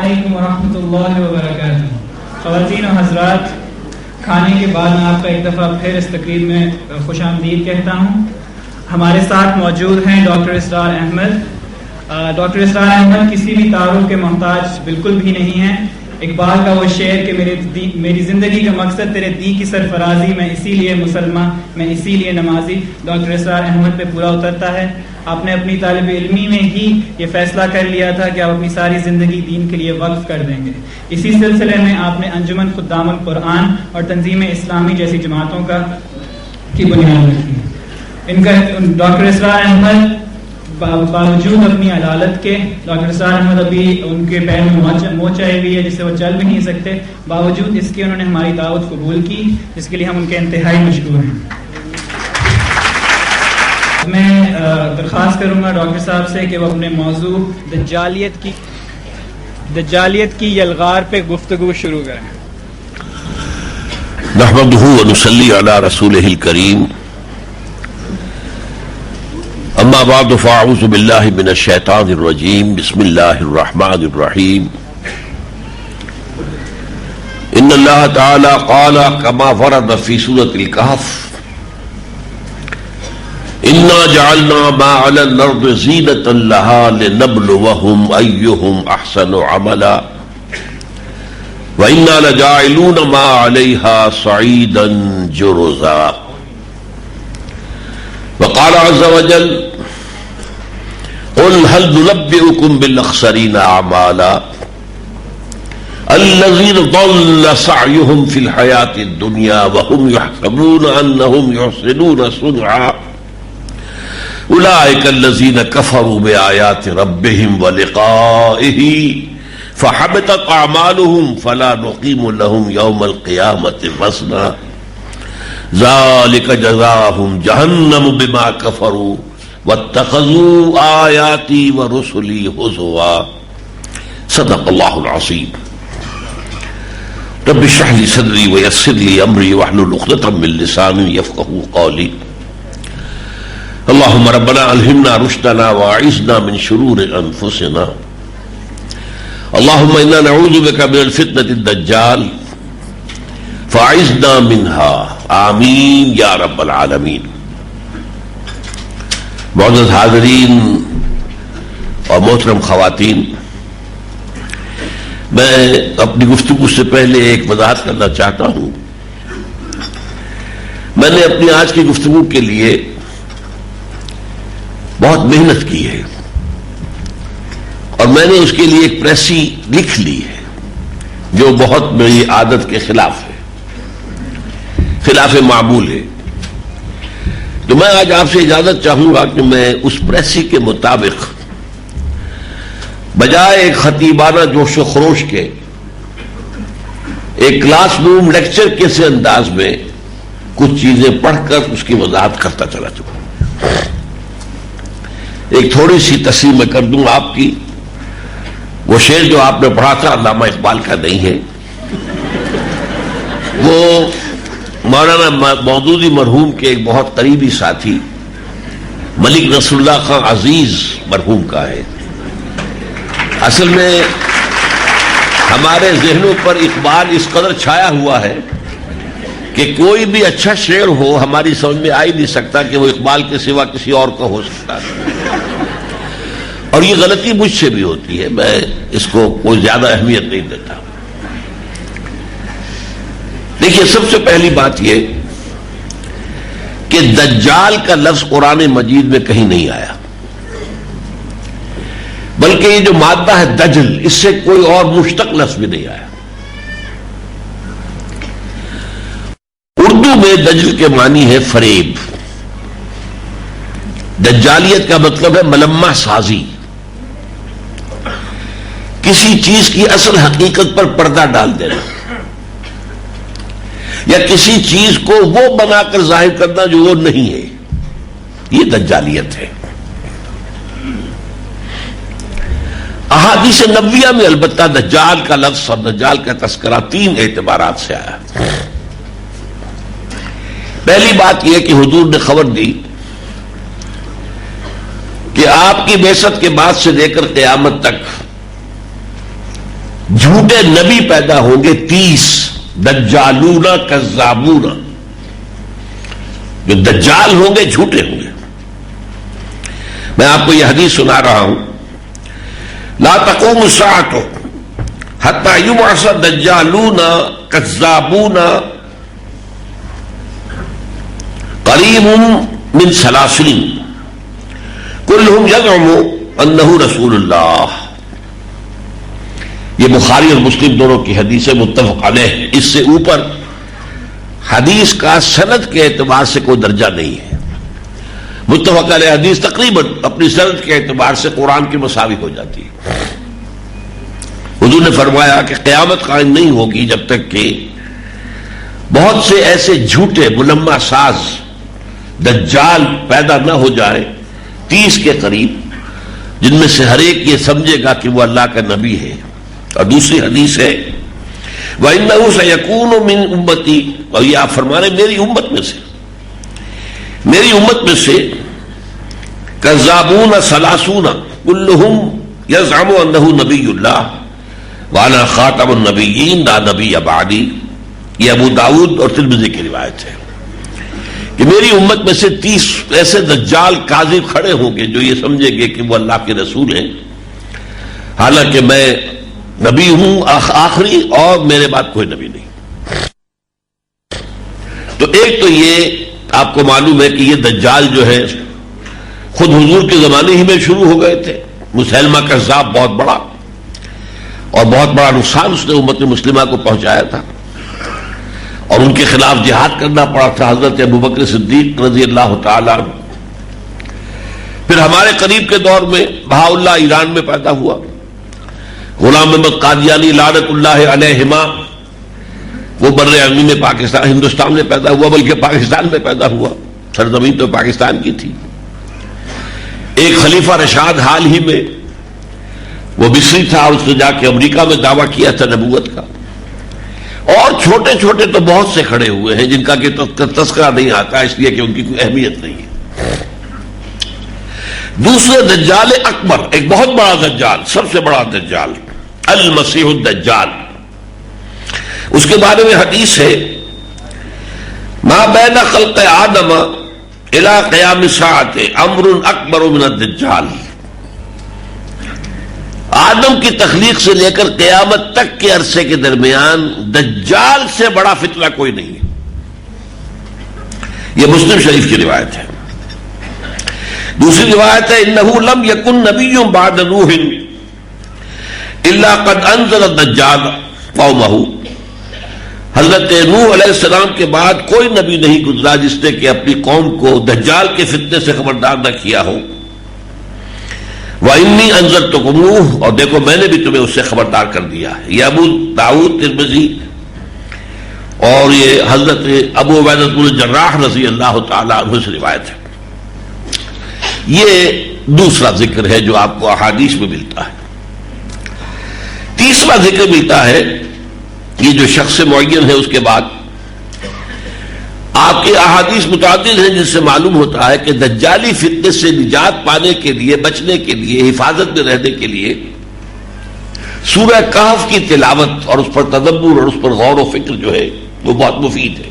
علیکم ورحمۃ اللہ وبرکاتہ۔ خواتین و حضرات، کھانے کے بعد میں آپ کا ایک دفعہ پھر اس تقریب میں خوش آمدید کہتا ہوں۔ ہمارے ساتھ موجود ہیں ڈاکٹر اسرار احمد۔ ڈاکٹر اسرار احمد کسی بھی تعارف کے محتاج بالکل بھی نہیں ہیں۔ اقبال کا وہ شعر کہ میری زندگی کا مقصد تیرے دین کی سرفرازی، میں اسی لیے مسلمان، میں اسی لیے نمازی، ڈاکٹر اسرار احمد پہ پورا اترتا ہے۔ آپ نے اپنی طالب علمی میں ہی یہ فیصلہ کر لیا تھا کہ آپ اپنی ساری زندگی دین کے لیے وقف کر دیں گے۔ اسی سلسلے میں آپ نے انجمن خدام القرآن اور تنظیم اسلامی جیسی جماعتوں کی بنیاد رکھی۔ ان کا ڈاکٹر اسرار احمد باوجود اپنی عدالت کے، ڈاکٹر اسرار احمد ابھی ان کے پیر میں موچ آئی ہوئی ہے جس سے وہ چل بھی نہیں سکتے، باوجود اس کے انہوں نے ہماری دعوت قبول کی، جس کے لیے ہم ان کے انتہائی مشکور ہیں۔ میں درخواست کروں گا ڈاکٹر صاحب سے کہ وہ اپنے موضوع دجالیت کی یلغار پہ گفتگو شروع کریں۔ نحمدہ ونصلی علی رسولہ الکریم، اما بعد فاعوذ باللہ من الشیطان الرجیم، بسم اللہ الرحمن الرحیم۔ ان اللہ تعالی قال کما ورد فی سورۃ الکہف، انا جعلنا ما علی الارض زینۃ لہا لنبلوہم ایہم احسن عملا وانا لجاعلون ما علیہا صعیدا جرزا۔ وقال عز وجل قل هل ننبئكم بالاخسرین اعمالا الذین ضل سعیهم فی الحیاۃ الدنیا وهم یحسبون انهم یحسنون صنعا اولئک الذین کفروا بآیات ربهم ولقائہ فحبطت اعمالهم فلا نقیم لهم یوم القیامة وزنا ذلك جزاؤهم جہنم بما کفروا واتخذوا آیاتی ورسلی ہزوا۔ صدق اللہ العظیم۔ رب اشرح لي صدری ویسر لي امری واحلل عقدۃ من لسانی یفقهوا قولی۔ اللهم ربنا الہمنا رشدنا واعذنا من شرور انفسنا، اللهم انا نعوذ بك من الفتنة الدجال فاعذنا منها، آمین یا رب العالمین۔ معزز حاضرین اور محترم خواتین، میں اپنی گفتگو سے پہلے ایک وضاحت کرنا چاہتا ہوں۔ میں نے اپنی آج کی گفتگو کے لیے بہت محنت کی ہے اور میں نے اس کے لیے ایک پریسی لکھ لی ہے جو بہت میری عادت کے خلاف ہے، خلاف معمول ہے۔ تو میں آج آپ سے اجازت چاہوں گا کہ میں اس پریسی کے مطابق بجائے ایک خطیبانہ جوش و خروش کے ایک کلاس روم لیکچر کے سے انداز میں کچھ چیزیں پڑھ کر اس کی وضاحت کرتا چلا چکا۔ ایک تھوڑی سی تصحیح میں کر دوں آپ کی۔ وہ شعر جو آپ نے پڑھا تھا علامہ اقبال کا نہیں ہے، وہ مولانا مودودی مرحوم کے ایک بہت قریبی ساتھی ملک نصر اللہ خان عزیز مرحوم کا ہے۔ اصل میں ہمارے ذہنوں پر اقبال اس قدر چھایا ہوا ہے کہ کوئی بھی اچھا شعر ہو ہماری سمجھ میں آ ہی نہیں سکتا کہ وہ اقبال کے سوا کسی اور کا ہو سکتا ہے، اور یہ غلطی مجھ سے بھی ہوتی ہے، میں اس کو کوئی زیادہ اہمیت نہیں دیتا۔ دیکھیے، سب سے پہلی بات یہ کہ دجال کا لفظ قرآن مجید میں کہیں نہیں آیا، بلکہ یہ جو مادہ ہے دجل، اس سے کوئی اور مشتق لفظ بھی نہیں آیا۔ اردو میں دجل کے معنی ہے فریب۔ دجالیت کا مطلب ہے ملمہ سازی، کسی چیز کی اصل حقیقت پر پردہ ڈال دینا یا کسی چیز کو وہ بنا کر ظاہر کرنا جو وہ نہیں ہے، یہ دجالیت ہے۔ احادیث نبویہ میں البتہ دجال کا لفظ اور دجال کا تذکرہ تین اعتبارات سے آیا۔ پہلی بات یہ کہ حضور نے خبر دی کہ آپ کی بعثت کے بعد سے لے کر قیامت تک جھوٹے نبی پیدا ہوں گے 30 دجالون کذابون، جو دجال ہوں گے جھوٹے ہوں گے. میں آپ کو یہ حدیث سنا رہا ہوں، لا تقوم الساعۃ حتی یبعث دجالون کذابون قریب من سلاسل کلہم یزعم انہ رسول اللہ. یہ بخاری اور مسلم دونوں کی حدیث متفق علیہ. اس سے اوپر حدیث کا سند کے اعتبار سے کوئی درجہ نہیں ہے. متفق علیہ حدیث تقریباً اپنی سند کے اعتبار سے قرآن کی مساوی ہو جاتی ہے. حضور نے فرمایا کہ قیامت قائم نہیں ہوگی جب تک کہ بہت سے ایسے جھوٹے ملمہ ساز دجال پیدا نہ ہو جائے 30 کے قریب، جن میں سے ہر ایک یہ سمجھے گا کہ وہ اللہ کا نبی ہے. اور دوسری حدیث ہے وَإِنَّهُ سَيَكُونُ مِنْ أُمَّتِي، اور یہ آپ فرما رہے میری امت میں سے، میری امت میں سے کذابون ثلاثون کلہم یزعم انہ نبی اللہ وانا خاتم النبیین لا نبی بعدی. یہ ابو داؤد اور ترمذی کی روایت ہے کہ میری امت میں سے 30 ایسے دجال کاذب کھڑے ہوں گے جو یہ سمجھیں گے کہ وہ اللہ کے رسول ہیں، حالانکہ میں نبی ہوں آخری اور میرے بعد کوئی نبی نہیں. تو ایک تو یہ آپ کو معلوم ہے کہ یہ دجال جو ہے خود حضور کے زمانے ہی میں شروع ہو گئے تھے. مسیلمہ کذاب بہت بڑا اور بہت بڑا نقصان اس نے امت مسلمہ کو پہنچایا تھا، اور ان کے خلاف جہاد کرنا پڑا تھا حضرت ابوبکر صدیق رضی اللہ تعالی عنہ. پھر ہمارے قریب کے دور میں بہاء اللہ ایران میں پیدا ہوا، غلام محمد قادیانی لعنت اللہ علیہما وہ بر اعظم میں پاکستان ہندوستان میں پیدا ہوا، بلکہ پاکستان میں پیدا ہوا، سرزمین تو پاکستان کی تھی. ایک خلیفہ رشاد حال ہی میں وہ مصری تھا، اس نے جا کے امریکہ میں دعویٰ کیا تھا نبوت کا. اور چھوٹے چھوٹے تو بہت سے کھڑے ہوئے ہیں جن کا کہ تذکرہ نہیں آتا اس لیے کہ ان کی کوئی اہمیت نہیں ہے. دوسرے دجال اکبر، ایک بہت بڑا دجال، سب سے بڑا دجال المسیح الدجال، اس کے بارے میں حدیث ہے ما بین خلق آدم الی قیام الساعۃ امر اکبر من الدجال. آدم کی تخلیق سے لے کر قیامت تک کے عرصے کے درمیان دجال سے بڑا فتنہ کوئی نہیں ہے. یہ مسلم شریف کی روایت ہے. دوسری روایت ہے انہ لم یکن نبی بعد نوح الا قد انذر الدجال قومہ. حضرت نوح علیہ السلام کے بعد کوئی نبی نہیں گزرا جس نے کہ اپنی قوم کو دجال کے فتنے سے خبردار نہ کیا ہو. وَإِنِّي أَنذَرْتُكُمُوهُ، اور دیکھو میں نے بھی تمہیں اس سے خبردار کر دیا ہے. یہ ابو داؤد ترمذی اور یہ حضرت ابو عبیدہ بن الجراح رضی اللہ تعالی عنہ سے روایت ہے. یہ دوسرا ذکر ہے جو آپ کو احادیث میں ملتا ہے. تیسرا ذکر ملتا ہے، یہ جو شخص معین ہے اس کے بعد آپ کے احادیث متعدد ہیں جس سے معلوم ہوتا ہے کہ دجالی فتنے سے نجات پانے کے لیے، بچنے کے لیے، حفاظت میں رہنے کے لیے سورہ کہف کی تلاوت اور اس پر تدبر اور اس پر غور و فکر جو ہے وہ بہت مفید ہے.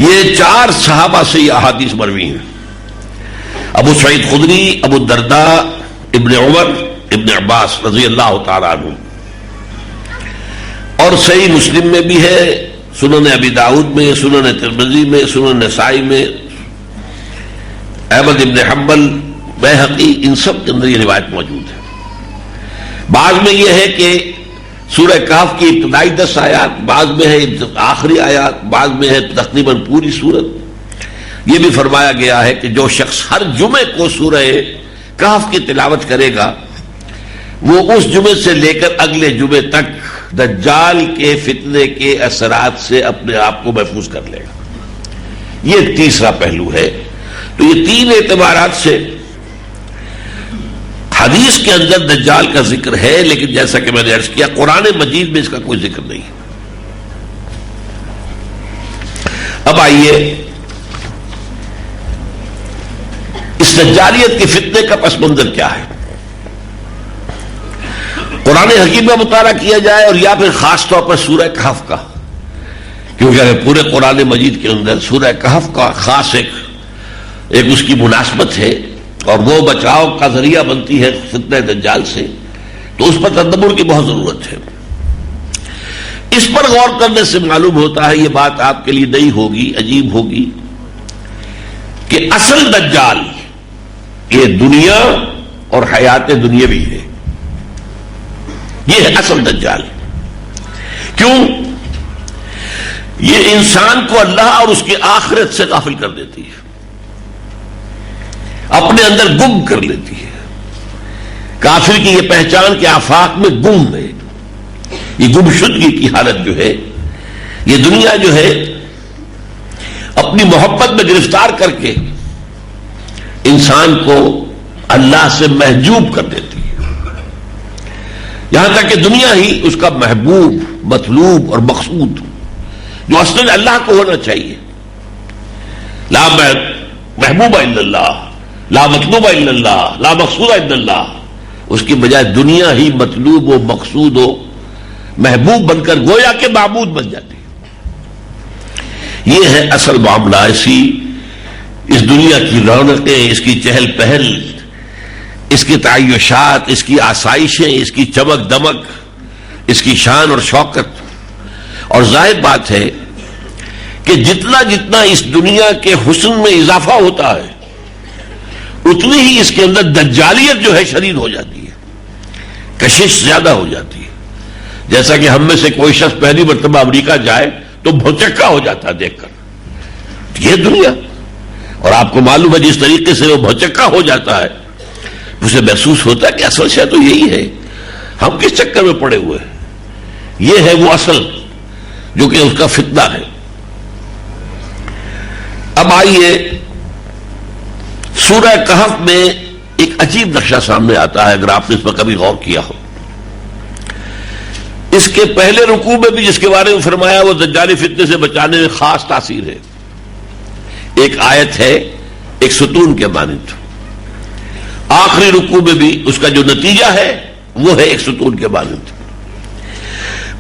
یہ 4 صحابہ سے یہ احادیث مروی ہیں، ابو سعید خدری، ابو الدرداء، ابن عمر، ابن عباس رضی اللہ تعالی عنہ. اور صحیح مسلم میں بھی ہے، سنن ابی داؤد میں، سنن ترمذی میں، سنن نسائی میں، احمد ابن حنبل، بیہقی، ان سب کے اندر یہ روایت موجود ہے. بعض میں یہ ہے کہ سورہ کہف کی ابتدائی 10 آیات، بعض میں ہے آخری آیات، بعض میں ہے تقریباً پوری سورت. یہ بھی فرمایا گیا ہے کہ جو شخص ہر جمعے کو سورہ کہف کی تلاوت کرے گا وہ اس جمعے سے لے کر اگلے جمعے تک دجال کے فتنے کے اثرات سے اپنے آپ کو محفوظ کر لے گا. یہ تیسرا پہلو ہے. تو یہ 3 اعتبارات سے حدیث کے اندر دجال کا ذکر ہے، لیکن جیسا کہ میں نے عرض کیا قرآن مجید میں اس کا کوئی ذکر نہیں. اب آئیے اس دجالیت کے فتنے کا پس منظر کیا ہے. قرآن حکیم کا مطالعہ کیا جائے اور یا پھر خاص طور پر سورہ کہف کا، کیونکہ پورے قرآن مجید کے اندر سورہ کہف کا خاص ایک اس کی مناسبت ہے اور وہ بچاؤ کا ذریعہ بنتی ہے فتنہ دجال سے، تو اس پر تدبر کی بہت ضرورت ہے۔ اس پر غور کرنے سے معلوم ہوتا ہے، یہ بات آپ کے لیے نئی ہوگی، عجیب ہوگی، کہ اصل دجال یہ دنیا اور حیات دنیاوی ہے، یہ ہے اصل دجال۔ کیوں؟ یہ انسان کو اللہ اور اس کی آخرت سے غافل کر دیتی ہے، اپنے اندر گم کر لیتی ہے۔ کافر کی یہ پہچان کہ آفاق میں گم ہے، یہ گمشدگی کی حالت جو ہے، یہ دنیا جو ہے اپنی محبت میں گرفتار کر کے انسان کو اللہ سے محجوب کر دیتی ہے، یہاں تک کہ دنیا ہی اس کا محبوب، مطلوب اور مقصود جو اصل اللہ کو ہونا چاہیے، لا محبوب الا اللہ، لا مطلوب الا اللہ، لا مقصود الا اللہ، اس کی بجائے دنیا ہی مطلوب و مقصود و محبوب بن کر گویا کہ معبود بن جاتی ہے۔ یہ ہے اصل معاملہ۔ اس دنیا کی رونقیں، اس کی چہل پہل، اس کی تعیشات، اس کی آسائشیں، اس کی چمک دمک، اس کی شان اور شوکت، اور ظاہر بات ہے کہ جتنا جتنا اس دنیا کے حسن میں اضافہ ہوتا ہے اتنی ہی اس کے اندر دجالیت جو ہے شدید ہو جاتی ہے، کشش زیادہ ہو جاتی ہے۔ جیسا کہ ہم میں سے کوئی شخص پہلی مرتبہ امریکہ جائے تو بھوچکا ہو جاتا ہے دیکھ کر، یہ دنیا، اور آپ کو معلوم ہے جس طریقے سے وہ بھوچکا ہو جاتا ہے اسے محسوس ہوتا ہے کہ اصل شے تو یہی ہے، ہم کس چکر میں پڑے ہوئے ہیں۔ یہ ہے وہ اصل جو کہ اس کا فتنہ ہے۔ اب آئیے سورہ کہف میں ایک عجیب نقشہ سامنے آتا ہے، اگر آپ نے اس پر کبھی غور کیا ہو۔ اس کے پہلے رکوع میں بھی جس کے بارے میں فرمایا وہ دجالی فتنے سے بچانے میں خاص تاثیر ہے، ایک آیت ہے ایک ستون کے مانند، آخری رکوع میں بھی اس کا جو نتیجہ ہے وہ ہے ایک ستون کے مانند۔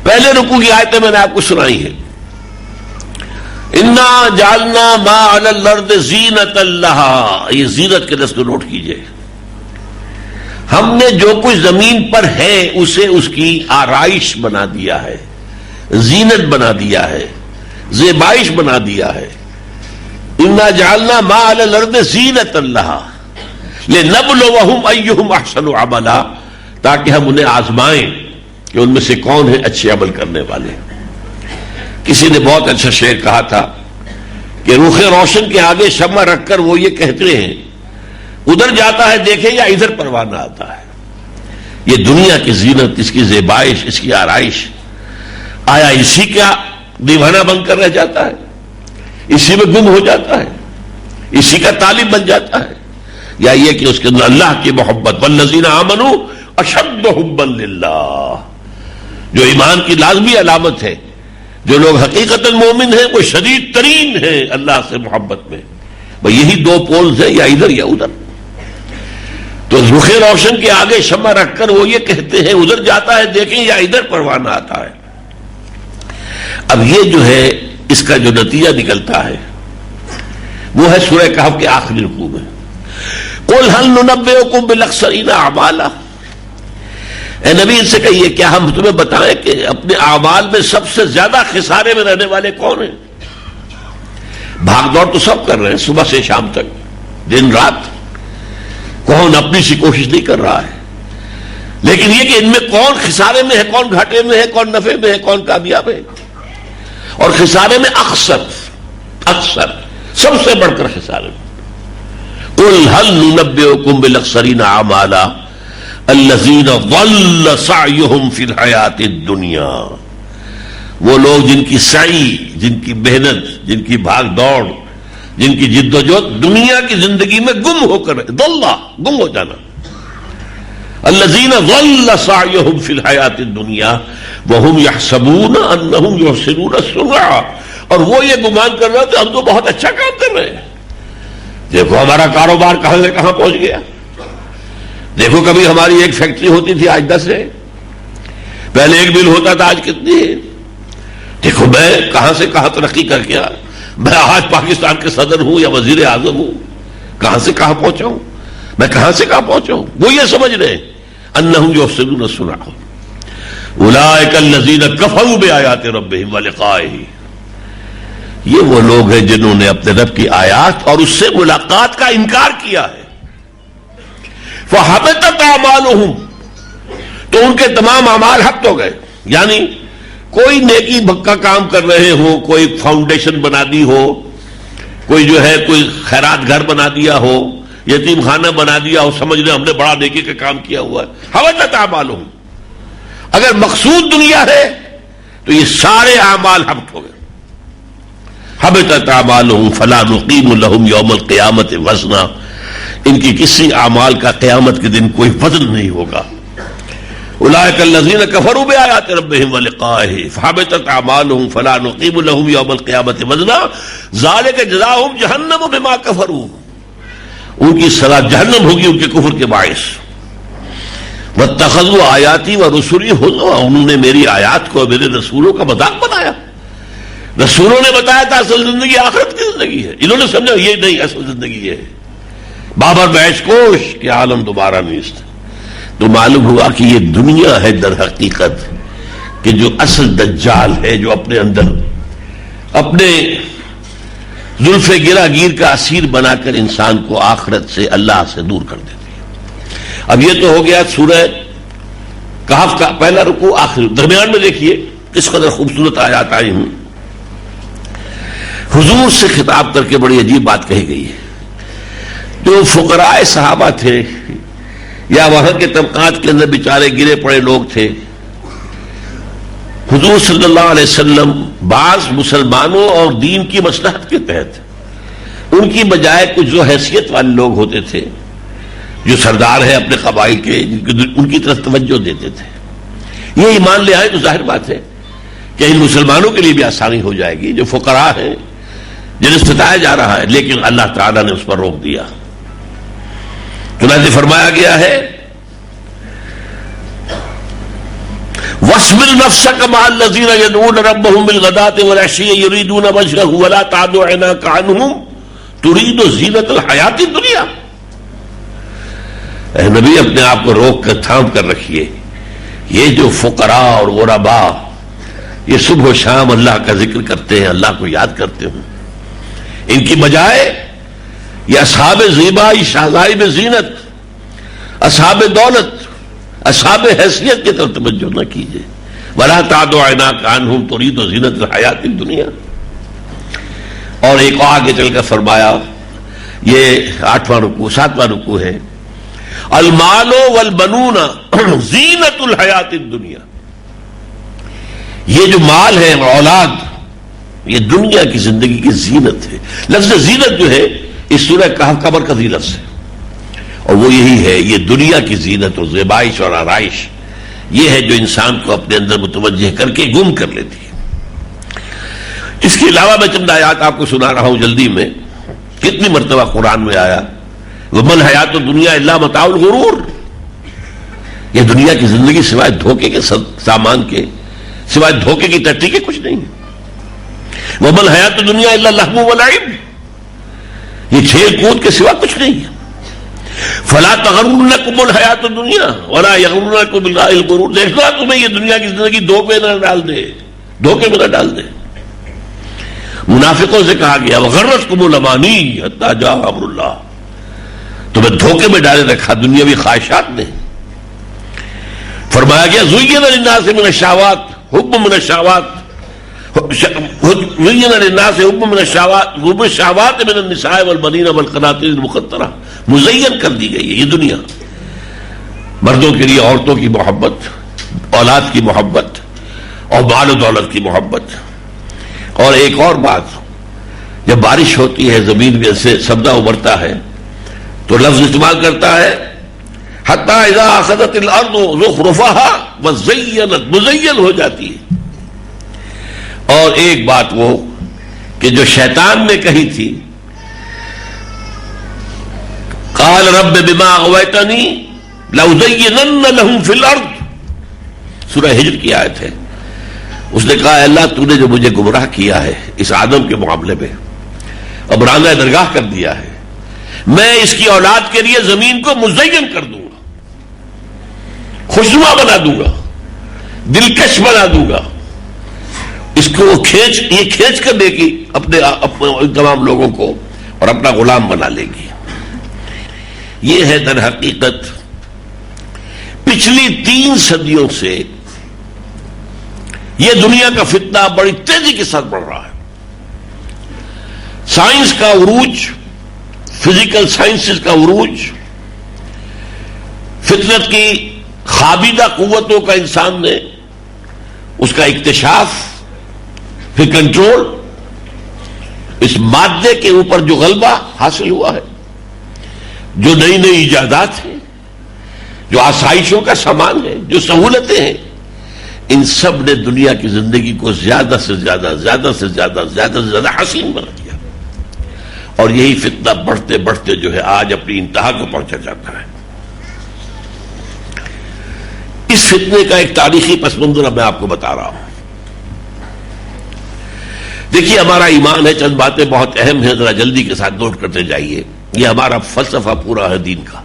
پہلے رکوع کی آیتیں میں نے آپ کو سنائی ہے، انا جعلنا ما علی الارض زینۃ لہا، یہ زینت کے لفظ کو نوٹ کیجئے، ہم نے جو کچھ زمین پر ہے اسے اس کی آرائش بنا دیا ہے، زینت بنا دیا ہے، زیبائش بنا دیا ہے۔ انا جعلنا ما علی الارض زینۃ لہا لنبلوہم ایہم احسن عملا، تاکہ ہم انہیں آزمائیں کہ ان میں سے کون ہے اچھے عمل کرنے والے۔ کسی نے بہت اچھا شعر کہا تھا کہ رخ روشن کے آگے شمع رکھ کر وہ یہ کہتے ہیں ادھر جاتا ہے دیکھیں یا ادھر پروانہ آتا ہے۔ یہ دنیا کی زینت، اس کی زیبائش، اس کی آرائش، آیا اسی کا دیوانہ بن کر رہ جاتا ہے، اسی میں گم ہو جاتا ہے، اسی کا طالب بن جاتا ہے، یا یہ کہ اس کے اندر اللہ کی محبت، والذین آمنوا اشد حبا للہ، جو ایمان کی لازمی علامت ہے، جو لوگ حقیقتاً مومن ہیں وہ شدید ترین ہیں اللہ سے محبت میں۔ بھئی یہی دو پولز ہیں، یا ادھر یا ادھر۔ تو رخ روشن کے آگے شمع رکھ کر وہ یہ کہتے ہیں ادھر جاتا ہے دیکھیں یا ادھر پروانہ آتا ہے۔ اب یہ جو ہے اس کا جو نتیجہ نکلتا ہے وہ ہے سورہ کہف کے آخری رکوع میں، قُلْ هَلْ نُنَبِّئُكُم بِالْأَخْسَرِينَ أَعْمَالًا، اے نبی ان سے کہیے کیا ہم تمہیں بتائیں کہ اپنے اعمال میں سب سے زیادہ خسارے میں رہنے والے کون ہیں؟ بھاگ دوڑ تو سب کر رہے ہیں صبح سے شام تک، دن رات، کون اپنی سی کوشش نہیں کر رہا ہے، لیکن یہ کہ ان میں کون خسارے میں ہے، کون گھاٹے میں ہے، کون نفع میں ہے، کون کامیاب ہے، اور خسارے میں اکثر سب سے بڑھ کر خسارے میں۔ قُلْ هَلْ نُنَبِّئُكُم بِالْأَخْسَرِينَ أَعْمَالًا الَّذِينَ ضَلَّ سَعْيُهُمْ فِي الْحَيَاةِ الدُّنْيَا، وہ لوگ جن کی سعی، جن کی محنت، جن کی بھاگ دوڑ، جن کی جد و جہد دنیا کی زندگی میں گم ہو کر، ضلّ گم ہو جانا، الَّذِينَ ضَلَّ سَعْيُهُمْ فِي الْحَيَاةِ الدُّنْيَا وَهُمْ يَحْسَبُونَ أَنَّهُمْ يُحْسِنُونَ صُنْعًا، اور وہ یہ گمان کر رہے تھے ہم تو بہت اچھا کام کر رہے ہیں، دیکھو ہمارا کاروبار کہاں سے کہاں پہنچ گیا، دیکھو کبھی ہماری ایک فیکٹری ہوتی تھی آج 10 ہے، پہلے 1 میل ہوتا تھا، آج کتنی ہے؟ دیکھو میں کہاں سے کہاں ترقی کر کے آیا، میں آج پاکستان کے صدر ہوں یا وزیر اعظم ہوں، کہاں سے کہاں پہنچا ہوں، میں کہاں سے کہاں پہنچا ہوں۔ وہ یہ سمجھ رہے انہم یفسدون صنعہم اولئک الذین کفروا بآیات ربہم ولقائہ، یہ وہ لوگ ہیں جنہوں نے اپنے رب کی آیات اور اس سے ملاقات کا انکار کیا ہے۔ فحبطت اعمالہم، تو ان کے تمام اعمال حبط ہو گئے، یعنی کوئی نیکی کا کام کر رہے ہو، کوئی فاؤنڈیشن بنا دی ہو، کوئی جو ہے کوئی خیرات گھر بنا دیا ہو، یتیم خانہ بنا دیا ہو، سمجھ لیں ہم نے بڑا نیکی کا کام کیا ہوا ہے، حبطت اعمالہم۔ اگر مقصود دنیا ہے تو یہ سارے اعمال حبط ہو گئے۔ حبطت اعمالہم فلا نقیم لہم یوم القیامت وزنا، ان کی کسی اعمال کا قیامت کے دن کوئی وزن نہیں ہوگا۔ اولئک الذین کفروا بآیات ربہم ولقائہ فحبطت اعمالہم فلا نقیم لہم یوم القیامت وزنا ذلک جزاؤہم جہنم بما کفروا، ان کی سزا جہنم ہوگی ان کے کفر کے باعث۔ واتخذوا آیاتی ورسلی ہزوا، انہوں نے میری آیات کو میرے رسولوں کا مذاق بنایا۔ رسولوں نے بتایا تھا اصل زندگی آخرت کی زندگی ہے، انہوں نے سمجھا یہ نہیں، اصل زندگی یہ ہے۔ بابر بیش کوش کہ عالم دوبارہ نیست، تو معلوم ہوا کہ یہ دنیا ہے در حقیقت کہ جو اصل دجال ہے، جو اپنے اندر اپنے زلف گرا گیر کا اسیر بنا کر انسان کو آخرت سے اللہ سے دور کر دیتی ہے۔ اب یہ تو ہو گیا سورہ کہف کا پہلا رکوع، آخر درمیان میں دیکھیے کس قدر خوبصورت آیات آئی ہیں۔ حضور سے خطاب کر کے بڑی عجیب بات کہی گئی ہے۔ جو فقراء صحابہ تھے یا وہاں کے طبقات کے اندر بیچارے گرے پڑے لوگ تھے، حضور صلی اللہ علیہ وسلم بعض مسلمانوں اور دین کی مصلحت کے تحت ان کی بجائے کچھ جو حیثیت والے لوگ ہوتے تھے، جو سردار ہیں اپنے قبائل کے، ان کی طرف توجہ دیتے تھے۔ یہ ایمان لے آئے تو ظاہر بات ہے کہ ان مسلمانوں کے لیے بھی آسانی ہو جائے گی جو فقراء ہیں، جنہیں ستایا جا رہا ہے، لیکن اللہ تعالیٰ نے اس پر روک دیا۔ چنانچہ فرمایا گیا ہے وَاصْبِرْ نَفْسَكَ مَعَ الَّذِينَ يَدْعُونَ رَبَّهُم بِالْغَدَاةِ وَالْعَشِيِّ يُرِيدُونَ وَجْهَهُ وَلَا تَعْدُ عَيْنَاكَ عَنْهُمْ تُرِيدُ زِينَةَ الْحَيَاةِ الدُّنْيَا۔ اے نبی اپنے آپ کو روک کر تھام کر رکھیے، یہ جو فقراء اور غرباء یہ صبح و شام اللہ کا ذکر کرتے ہیں، اللہ کو یاد کرتے ہیں، ان کی بجائے یہ اصحاب زیبائی شہزائی زینت، اصحاب دولت، اصحاب حیثیت کی طرف توجہ نہ کیجیے۔ وَلَا تَعْدُ عَيْنَاكَ عَنْهُمْ تُرِيدُ زِينَةَ الْحَيَاةِ الدُّنْيَا۔ اور ایک آگے چل کر فرمایا، یہ 8واں رکوع 7واں رکوع ہے، المال والبنون زینت الحیات الدنیا، یہ جو مال ہے اور اولاد یہ دنیا کی زندگی کی زینت ہے۔ لفظ زینت جو ہے اس سورہ کہف کا مرکزی لفظ ہے، اور وہ یہی ہے، یہ دنیا کی زینت اور زیبائش اور آرائش یہ ہے جو انسان کو اپنے اندر متوجہ کر کے گم کر لیتی ہے۔ اس کے علاوہ میں چند آیات آپ کو سنا رہا ہوں جلدی میں، کتنی مرتبہ قرآن میں آیا وَمَا الْحَيَاةُ الدُّنْيَا إِلَّا مَتَاعُ الْغُرُورِ، یہ دنیا کی زندگی سوائے دھوکے کے سامان کے، سوائے دھوکے کی ٹٹی کے کچھ نہیں ہے۔ وَمَا الْحَيَاةُ الدُّنْيَا إِلَّا اللَّهْوُ وَاللَّعِبُ، یہ کھیل کود کے سوا کچھ نہیں ہے۔ فَلَا تَغُرَّنَّكُمُ الْحَيَاةُ الدُّنْيَا وَلَا يَغُرَّنَّكُم بِاللَّهِ الْغُرُورُ، دیکھنا تمہیں یہ دنیا کی زندگی دھوکے میں نہ ڈال دے، دھوکے میں نہ ڈال دے۔ منافقوں سے کہا گیا وَغَرَّتْكُمُ الْأَمَانِيُّ حَتَّىٰ جَاءَ أَمْرُ اللَّهِ، تمہیں دھوکے میں ڈالے رکھا دنیاوی خواہشات نے۔ فرمایا گیا زُيِّنَ لِلنَّاسِ مِنَ الشَّهَوَاتِ حُبٌّ مِنَ الشَّهَوَاتِ زُيِّنَ لِلنَّاسِ حُبٌّ مِنَ الشَّهَوَاتِ مِنَ النِّسَاءِ وَالْبَنِينَ وَالْقَنَاطِيرِ الْمُقَنطَرَةِ، مزین کر دی گئی ہے یہ دنیا، مردوں کے لیے عورتوں کی محبت، اولاد کی محبت اور مال و دولت کی محبت۔ اور ایک اور بات، جب بارش ہوتی ہے زمین میں سے سبزہ ابھرتا ہے تو لفظ استعمال کرتا ہے حتی اذا اخذت الارض زخرفها وزینت، مزین ہو جاتی ہے۔ اور ایک بات وہ کہ جو شیطان نے کہی تھی قال رب بما اغویتنی لأزینن لهم فی الارض سورہ ہجر کی آیت ہے. اس نے کہا اللہ تو نے جو مجھے گمراہ کیا ہے اس آدم کے معاملے میں اور برآمدہ درگاہ کر دیا ہے، میں اس کی اولاد کے لیے زمین کو مزین کر دوں گا، خوشنما بنا دوں گا، دلکش بنا دوں گا، اس کو یہ کھینچ کر دے گی اپنے تمام لوگوں کو اور اپنا غلام بنا لے گی. یہ ہے در حقیقت پچھلی 3 صدیوں سے یہ دنیا کا فتنہ بڑی تیزی کے ساتھ بڑھ رہا ہے. سائنس کا عروج، فزیکل سائنسز کا عروج، فطرت کی خابیدہ قوتوں کا انسان نے اس کا اکتشاف، پھر کنٹرول، اس مادے کے اوپر جو غلبہ حاصل ہوا ہے، جو نئی نئی ایجادات ہیں، جو آسائشوں کا سامان ہے، جو سہولتیں ہیں، ان سب نے دنیا کی زندگی کو زیادہ سے زیادہ حسین بنا دیا. اور یہی فتنہ بڑھتے بڑھتے جو ہے آج اپنی انتہا کو پہنچا جاتا ہے. اس فتنے کا ایک تاریخی پس منظر میں آپ کو بتا رہا ہوں. دیکھیے ہمارا ایمان ہے، چند باتیں بہت اہم ہیں، ذرا جلدی کے ساتھ نوٹ کرتے جائیے. یہ ہمارا فلسفہ پورا ہے دین کا.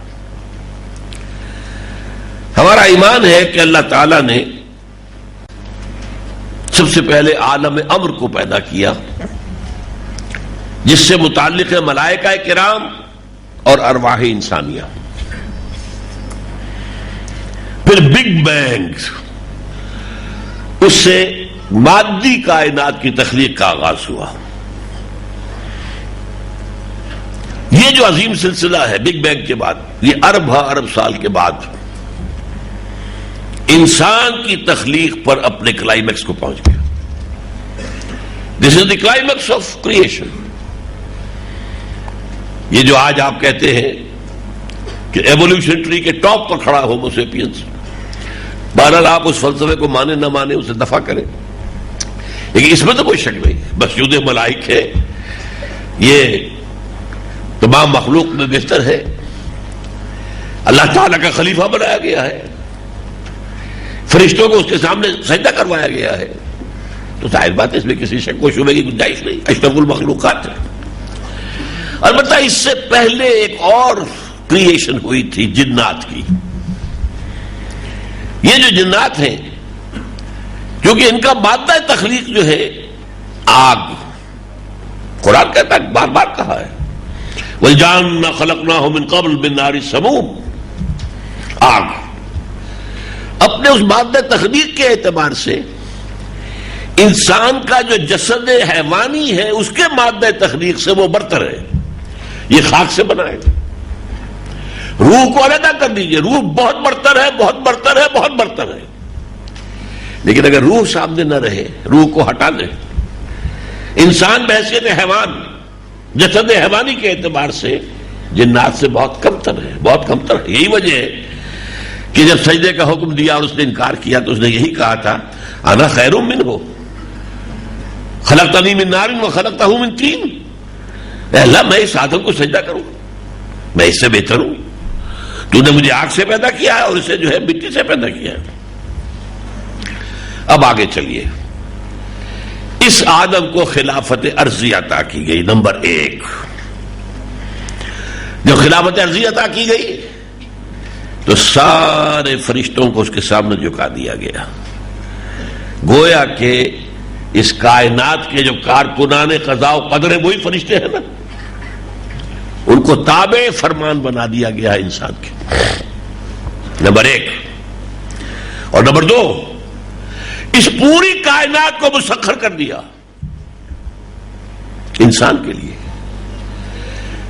ہمارا ایمان ہے کہ اللہ تعالیٰ نے سب سے پہلے عالم امر کو پیدا کیا، جس سے متعلق ہے ملائکہ کرام اور ارواح انسانیہ. پھر بگ بینگ، اس سے مادی کائنات کی تخلیق کا آغاز ہوا. یہ جو عظیم سلسلہ ہے بگ بینگ کے بعد، یہ ارب سال کے بعد انسان کی تخلیق پر اپنے کلائمیکس کو پہنچ گیا. دس از دی کلائمیکس آف کریشن. یہ جو آج آپ کہتے ہیں کہ ایوولوشن ٹری کے ٹاپ پر کھڑا ہومو سیپینس، بہرحال آپ اس فلسفے کو مانے نہ مانے اسے دفع کریں، لیکن اس میں تو کوئی شک نہیں، مسجود ملائک ہے، یہ تمام مخلوق میں بہتر ہے، اللہ تعالیٰ کا خلیفہ بنایا گیا ہے، فرشتوں کو اس کے سامنے سجدہ کروایا گیا ہے، تو ظاہر بات ہے اس میں کسی شک و شبہ کی گنجائش نہیں، اشرف المخلوقات ہے. البتہ اس سے پہلے ایک اور کریشن ہوئی تھی جنات کی. یہ جو جنات ہیں، کیونکہ ان کا مادہ تخلیق جو ہے آگ، قرآن کہتا ہے، بار بار کہا ہے وَالْجَانَّ خَلَقْنَاهُ مِنْ قَبْلُ مِنْ نَارِ السَّمُومِ. آگ اپنے اس مادہ تخلیق کے اعتبار سے انسان کا جو جسد حیوانی ہے اس کے مادہ تخلیق سے وہ برتر ہے. یہ خاک سے بنا ہے. روح کو علیحدہ کر دیجئے، روح بہت برتر ہے، بہت برتر ہے، بہت برتر ہے. لیکن اگر روح سامنے نہ رہے، روح کو ہٹا دے، انسان بحیثیت حیوان، جسد حیوانی کے اعتبار سے جنات سے بہت کمتر ہے، بہت کمتر ہے. یہی وجہ ہے کہ جب سجدے کا حکم دیا اور اس نے انکار کیا تو اس نے یہی کہا تھا انا خیر منہ خلقتنی من نار وخلقتہ من طین. اے اللہ میں اس آدم کو سجدہ کروں، میں اس سے بہتر ہوں، تو نے مجھے آگ سے پیدا کیا ہے اور اسے جو ہے مٹی سے پیدا کیا ہے. اب آگے چلیے. اس آدم کو خلافت عرضی عطا کی گئی. نمبر 1، جب خلافت عرضی عطا کی گئی تو سارے فرشتوں کو اس کے سامنے جھکا دیا گیا. گویا کہ اس کائنات کے جو کارکنان قضاء و قدر ہیں وہی فرشتے ہیں نا، ان کو تابع فرمان بنا دیا گیا ہے انسان کے. نمبر 1. اور نمبر 2، اس پوری کائنات کو مسخر کر دیا انسان کے لیے.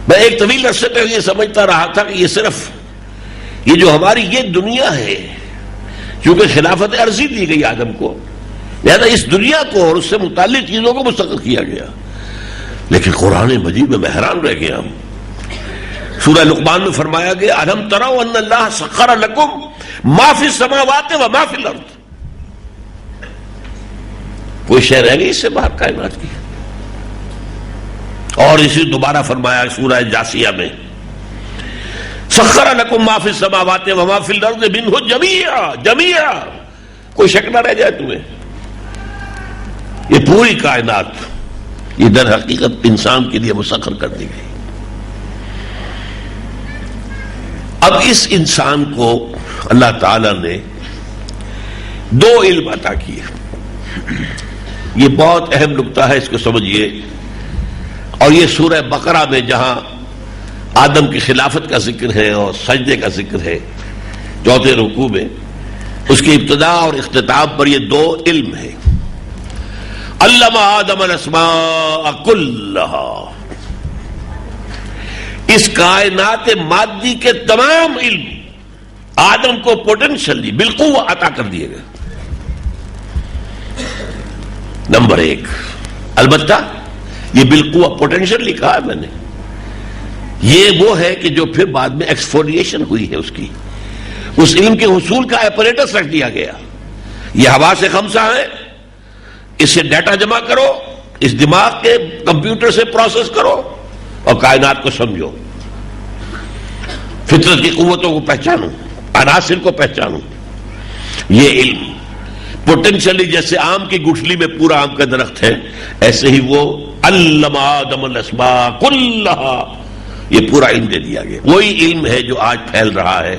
میں ایک طویل عرصے پہلے یہ سمجھتا رہا تھا کہ یہ صرف یہ جو ہماری یہ دنیا ہے، کیونکہ خلافت عرضی دی گئی آدم کو، لہذا اس دنیا کو اور اس سے متعلق چیزوں کو مستقل کیا گیا. لیکن قرآن مجید میں حیران رہ گیا ہم. سورہ لقمان میں فرمایا گیا الم تروا ان اللہ سخر لکم ما فی السماوات و ما فی الارض. کوئی شے رہ گئی اس سے باہر کائنات کی؟ اور اسی دوبارہ فرمایا سورہ جاسیہ میں سخر لکم ما فی السماوات و ما فی الارض منہ جمیعا. کوئی شک نہ رہ جائے تمہیں. یہ پوری کائنات یہ در حقیقت انسان کے لیے مسخر کر دی گئی. اب اس انسان کو اللہ تعالی نے دو علم عطا کیے. یہ بہت اہم نقطہ ہے، اس کو سمجھیے. اور یہ سورہ بقرہ میں جہاں آدم کی خلافت کا ذکر ہے اور سجدے کا ذکر ہے چوتھے رکوع میں، اس کی ابتدا اور اختتام پر یہ دو علم ہے. علم آدم الاسماء کلھا، اس کائنات مادی کے تمام علم آدم کو پوٹینشلی بالقوہ عطا کر دیے گئے. نمبر ایک، البتہ یہ بالقوہ پوٹینشل لکھا ہے میں نے، یہ وہ ہے کہ جو پھر بعد میں ایکسفولیشن ہوئی ہے اس کی، اس علم کے حصول کا ایپریٹس رکھ دیا گیا. یہ حواس خمسہ ہے، اس سے ڈیٹا جمع کرو، اس دماغ کے کمپیوٹر سے پروسیس کرو اور کائنات کو سمجھو. فطرت کی قوتوں کو پہچانو، عناصر کو پہچانو. یہ علم پوٹینشلی جیسے آم کی گٹھلی میں پورا آم کا درخت ہے، ایسے ہی وہ علم آدم الاسماء کلھا، یہ پورا علم دے دیا گیا. وہی علم ہے جو آج پھیل رہا ہے،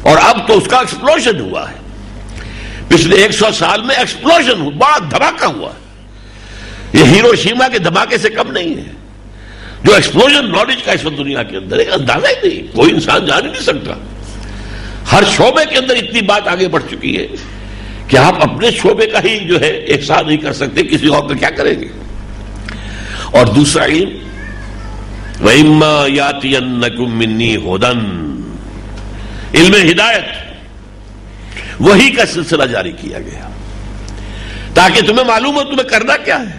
اور اب تو اس کا ایکسپلوژن ہوا ہے. پچھلے 100 سال میں ایکسپلوژن ہوا، بڑا دھماکہ ہوا. یہ ہیروشیما کے دھماکے سے کم نہیں ہے. جو ایکسپلوژن نالج کا اس وقت دنیا کے اندر ایک اندازہ ہی نہیں، کوئی انسان جان ہی نہیں سکتا. ہر شعبے کے اندر اتنی بات آگے بڑھ چکی ہے کہ آپ اپنے شعبے کا ہی جو ہے احسان نہیں کر سکتے، کسی اور کا کیا کریں گے. اور دوسرا علم وَإِمَّا يَأْتِيَنَّكُم مِّنِّي هُدًى، علم ہدایت، وہی کا سلسلہ جاری کیا گیا تاکہ تمہیں معلوم ہو تمہیں کرنا کیا ہے.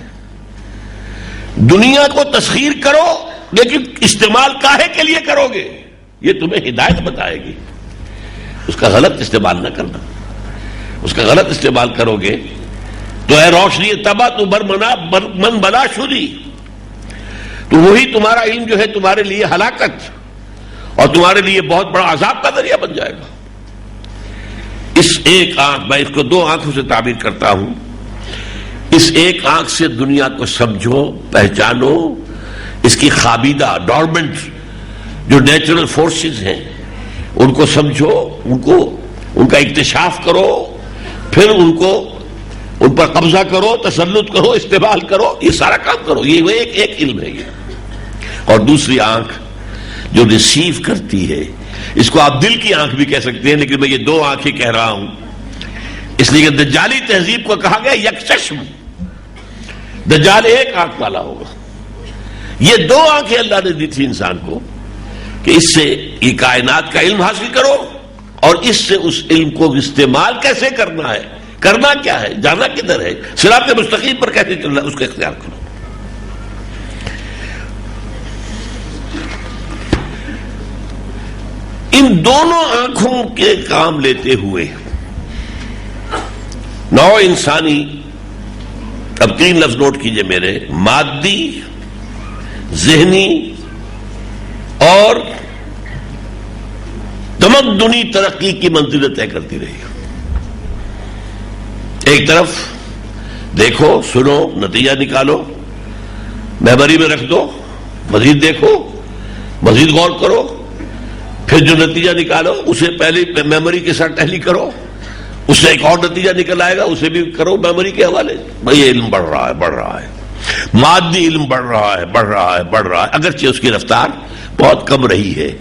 دنیا کو تسخیر کرو لیکن استعمال کاہے کے لیے کرو گے، یہ تمہیں ہدایت بتائے گی. اس کا غلط استعمال نہ کرنا. اس کا غلط استعمال کرو گے تو اے روشنی تباہ تو من بلا شدی، تو وہی تمہارا علم جو ہے تمہارے لیے ہلاکت اور تمہارے لیے بہت بڑا عذاب کا ذریعہ بن جائے گا. اس ایک آنکھ، میں اس کو دو آنکھوں سے تعبیر کرتا ہوں، اس ایک آنکھ سے دنیا کو سمجھو، پہچانو، اس کی خابیدہ ڈورمنٹ جو نیچرل فورسز ہیں ان کو سمجھو، ان کا اکتشاف کرو، پھر ان پر قبضہ کرو، تسلط کرو، استعمال کرو، یہ سارا کام کرو. یہ ایک علم ہے یہ. اور دوسری آنکھ جو ریسیو کرتی ہے، اس کو آپ دل کی آنکھ بھی کہہ سکتے ہیں، لیکن میں یہ دو آنکھیں کہہ رہا ہوں اس لیے کہ دجالی تہذیب کو کہا گیا یک چشم، دجال ایک آنکھ والا ہوگا. یہ دو آنکھیں اللہ نے دی تھی انسان کو کہ اس سے یہ کائنات کا علم حاصل کرو اور اس سے اس علم کو استعمال کیسے کرنا ہے، کرنا کیا ہے، جانا کدھر ہے، صراط مستقیم پر کیسے چلنا ہے، اس کو اختیار کرو. ان دونوں آنکھوں کے کام لیتے ہوئے نوع انسانی، اب 3 لفظ نوٹ کیجئے میرے، مادی، ذہنی اور تمدنی ترقی کی منزلیں طے کرتی رہی. ایک طرف دیکھو، سنو، نتیجہ نکالو، میموری میں رکھ دو، مزید دیکھو، مزید غور کرو، پھر جو نتیجہ نکالو اسے پہلے میموری کے ساتھ ٹیلی کرو، اس سے ایک اور نتیجہ نکل آئے گا، اسے بھی کرو میموری کے حوالے. بھائی یہ علم بڑھ رہا ہے، بڑھ رہا ہے، مادی علم بڑھ رہا ہے، بڑھ رہا ہے، بڑھ رہا ہے، اگرچہ اس کی رفتار بہت کم رہی ہے.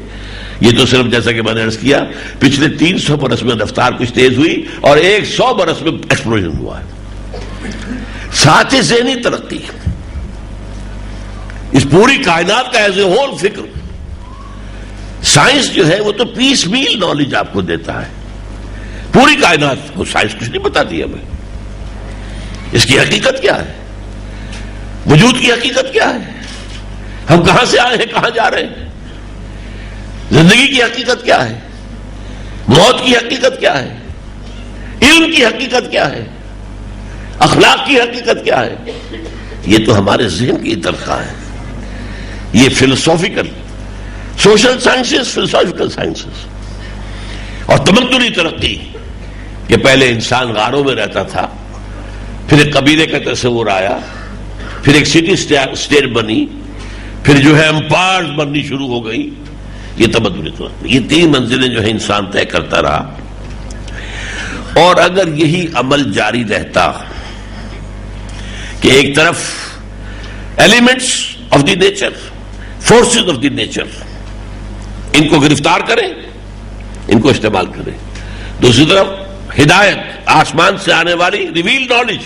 یہ تو صرف جیسا کہ میں نے عرض کیا پچھلے 300 برس میں رفتار کچھ تیز ہوئی اور 100 برس میں ایکسپلوژن ہوا ہے. ساتھ ہی ذہنی ترقی، اس پوری کائنات کا ایز اے ہول فکر. سائنس جو ہے وہ تو پیس میل نالج آپ کو دیتا ہے، پوری کائنات کو سائنس کچھ نہیں بتاتی ہمیں. اس کی حقیقت کیا ہے، وجود کی حقیقت کیا ہے، ہم کہاں سے آئے ہیں، کہاں جا رہے ہیں، زندگی کی حقیقت کیا ہے، موت کی حقیقت کیا ہے، علم کی حقیقت کیا ہے، اخلاق کی حقیقت کیا ہے. یہ تو ہمارے ذہن کی تنخواہ ہے. یہ philosophical social sciences, philosophical sciences اور تمدنی ترقی، کہ پہلے انسان غاروں میں رہتا تھا، پھر ایک قبیلے کا تصور آیا، پھر ایک سٹی اسٹیٹ بنی، پھر جو ہے امپائرز بننی شروع ہو گئی. یہ تمدن ترقی، یہ 3 منزلیں جو ہے انسان طے کرتا رہا. اور اگر یہی عمل جاری رہتا کہ ایک طرف elements of the nature, forces of the nature, ان کو گرفتار کریں، ان کو استعمال کریں، دوسری طرف ہدایت آسمان سے آنے والی ریویل نالج،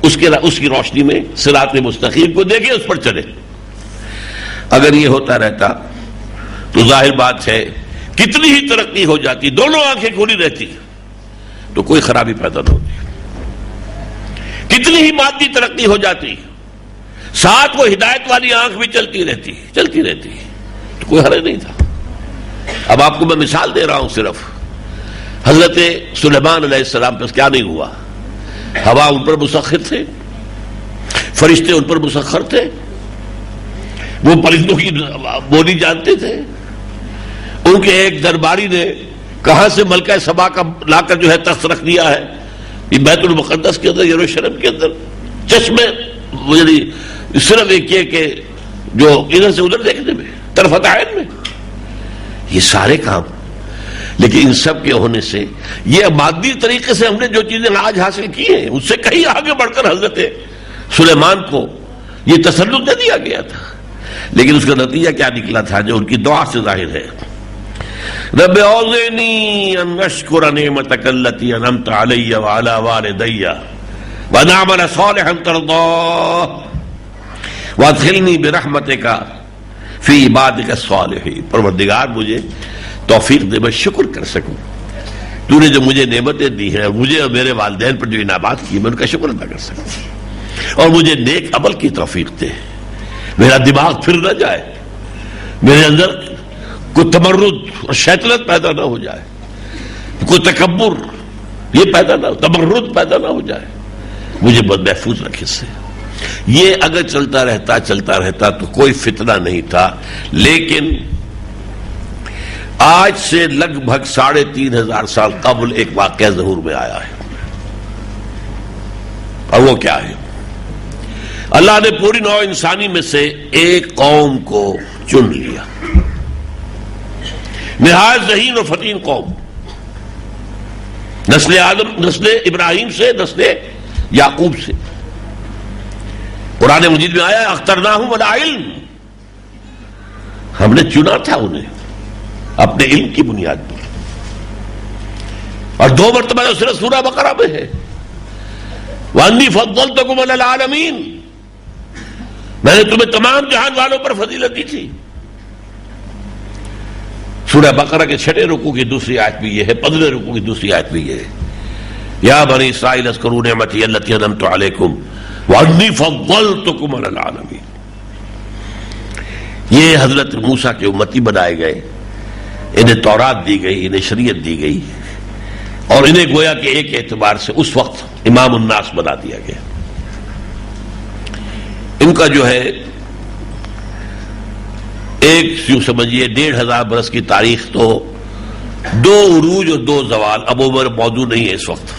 اس کی روشنی میں صراط مستقیم کو دیکھیں، اس پر چلے. اگر یہ ہوتا رہتا تو ظاہر بات ہے کتنی ہی ترقی ہو جاتی، دونوں آنکھیں کھلی رہتی تو کوئی خرابی پیدا نہ ہوتی. کتنی ہی مادی ترقی ہو جاتی، ساتھ وہ ہدایت والی آنکھ بھی چلتی رہتی تو کوئی حرج نہیں تھا. اب آپ کو میں مثال دے رہا ہوں صرف. حضرت سلیمان علیہ السلام پہ کیا نہیں ہوا؟ ہوا ان پر مسخر تھے، فرشتے ان پر مسخر تھے، وہ پرندوں کی بولی جانتے تھے. ان کے ایک درباری نے کہاں سے ملکہ سبا کا لا کر جو ہے تخت رکھ دیا ہے یہ بیت المقدس کے اندر، یروشلم کے اندر، چشمے یعنی صرف ایک یہ کہ جو ادھر سے ادھر دیکھنے میں، طرفت عین میں، یہ سارے کام. لیکن ان سب کے ہونے سے یہ مادی طریقے سے ہم نے جو چیزیں آج حاصل کی ہیں اس سے کہیں آگے بڑھ کر حضرت سلیمان کو یہ تسلط دے دیا گیا تھا. لیکن اس کا نتیجہ کیا نکلا تھا جو ان کی دعا سے ظاہر ہے. رب اوزعنی ان اشکر نعمتک التی انعمت علی وعلی والدی وان اعمل صالحا ترضاه وادخلنی برحمتک فی عبادک الصالحین. پروردگار مجھے توفیق دے میں شکر کر سکوں، تو نے جو مجھے نعمتیں دی ہیں اور مجھے اور میرے والدین پر جو انعامات کی میں ان کا شکر ادا کر سکوں، اور مجھے نیک عمل کی توفیق دے. میرا دماغ پھر نہ جائے، میرے اندر کوئی تمرد اور شیطنت پیدا نہ ہو جائے، کوئی تکبر یہ پیدا نہ ہو، تمرد پیدا نہ ہو جائے، مجھے بہت محفوظ رکھے سے. یہ اگر چلتا رہتا تو کوئی فتنہ نہیں تھا. لیکن آج سے لگ بھگ 3500 سال قبل ایک واقعہ ظہور میں آیا ہے، اور وہ کیا ہے؟ اللہ نے پوری نوع انسانی میں سے ایک قوم کو چن لیا، نہایت ذہین و فتین قوم، نسل آدم، نسل ابراہیم سے، نسل یعقوب سے. قرآن مجید میں آیا اخترناہم علی علم، ہم نے چنا تھا انہیں اپنے علم کی بنیاد پر. اور 2 مرتبہ صرف سورہ بقرہ میں ہے وَأَنِّي فَضَّلْتُكُمْ عَلَى الْعَالَمِينَ، میں نے تمہیں تمام جہان والوں پر فضیلت دی تھی. سورہ بقرہ کے 6 رکوع کی دوسری آیت بھی یہ ہے، 15 رکوع کی دوسری آیت بھی یہ ہے، یا بنی اسرائیل اذکروا نعمتی التی انعمت علیکم وانی فضلتکم علی العالمین. یہ حضرت موسیٰ کے امتی بنائے گئے، انہیں تورات دی گئی، انہیں شریعت دی گئی، اور انہیں گویا کہ ایک اعتبار سے اس وقت امام الناس بنا دیا گیا. ان کا جو ہے ایک یوں سمجھیے 1500 برس کی تاریخ تو 2 عروج اور 2 زوال اب عمر موجود نہیں ہے اس وقت.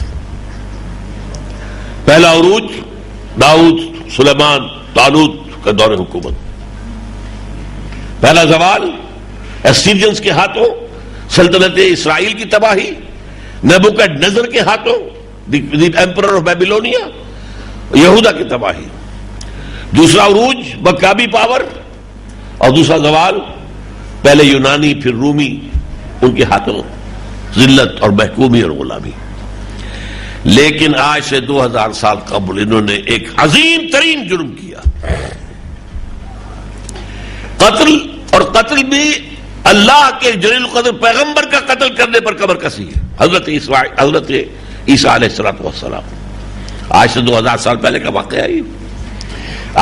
پہلا عروج داؤد، سلیمان، طالوت کا دور حکومت. پہلا زوال اسیرینز کے ہاتھوں سلطنت اسرائیل کی تباہی، نیبوکڈنیزر کے ہاتھوں دی ایمپرر آف بیبیلونیا، یہودا کی تباہی. دوسرا عروج مکابی پاور، اور دوسرا زوال پہلے یونانی پھر رومی، ان کے ہاتھوں ذلت اور محکومی اور غلامی. لیکن آج سے 2000 سال قبل انہوں نے ایک عظیم ترین جرم کیا، قتل، اور قتل بھی اللہ کے جلیل القدر پیغمبر کا قتل کرنے پر کمر کسی ہے. حضرت عیسیٰ علیہ السلام، آج سے 2000 سال پہلے کا واقعہ ہے.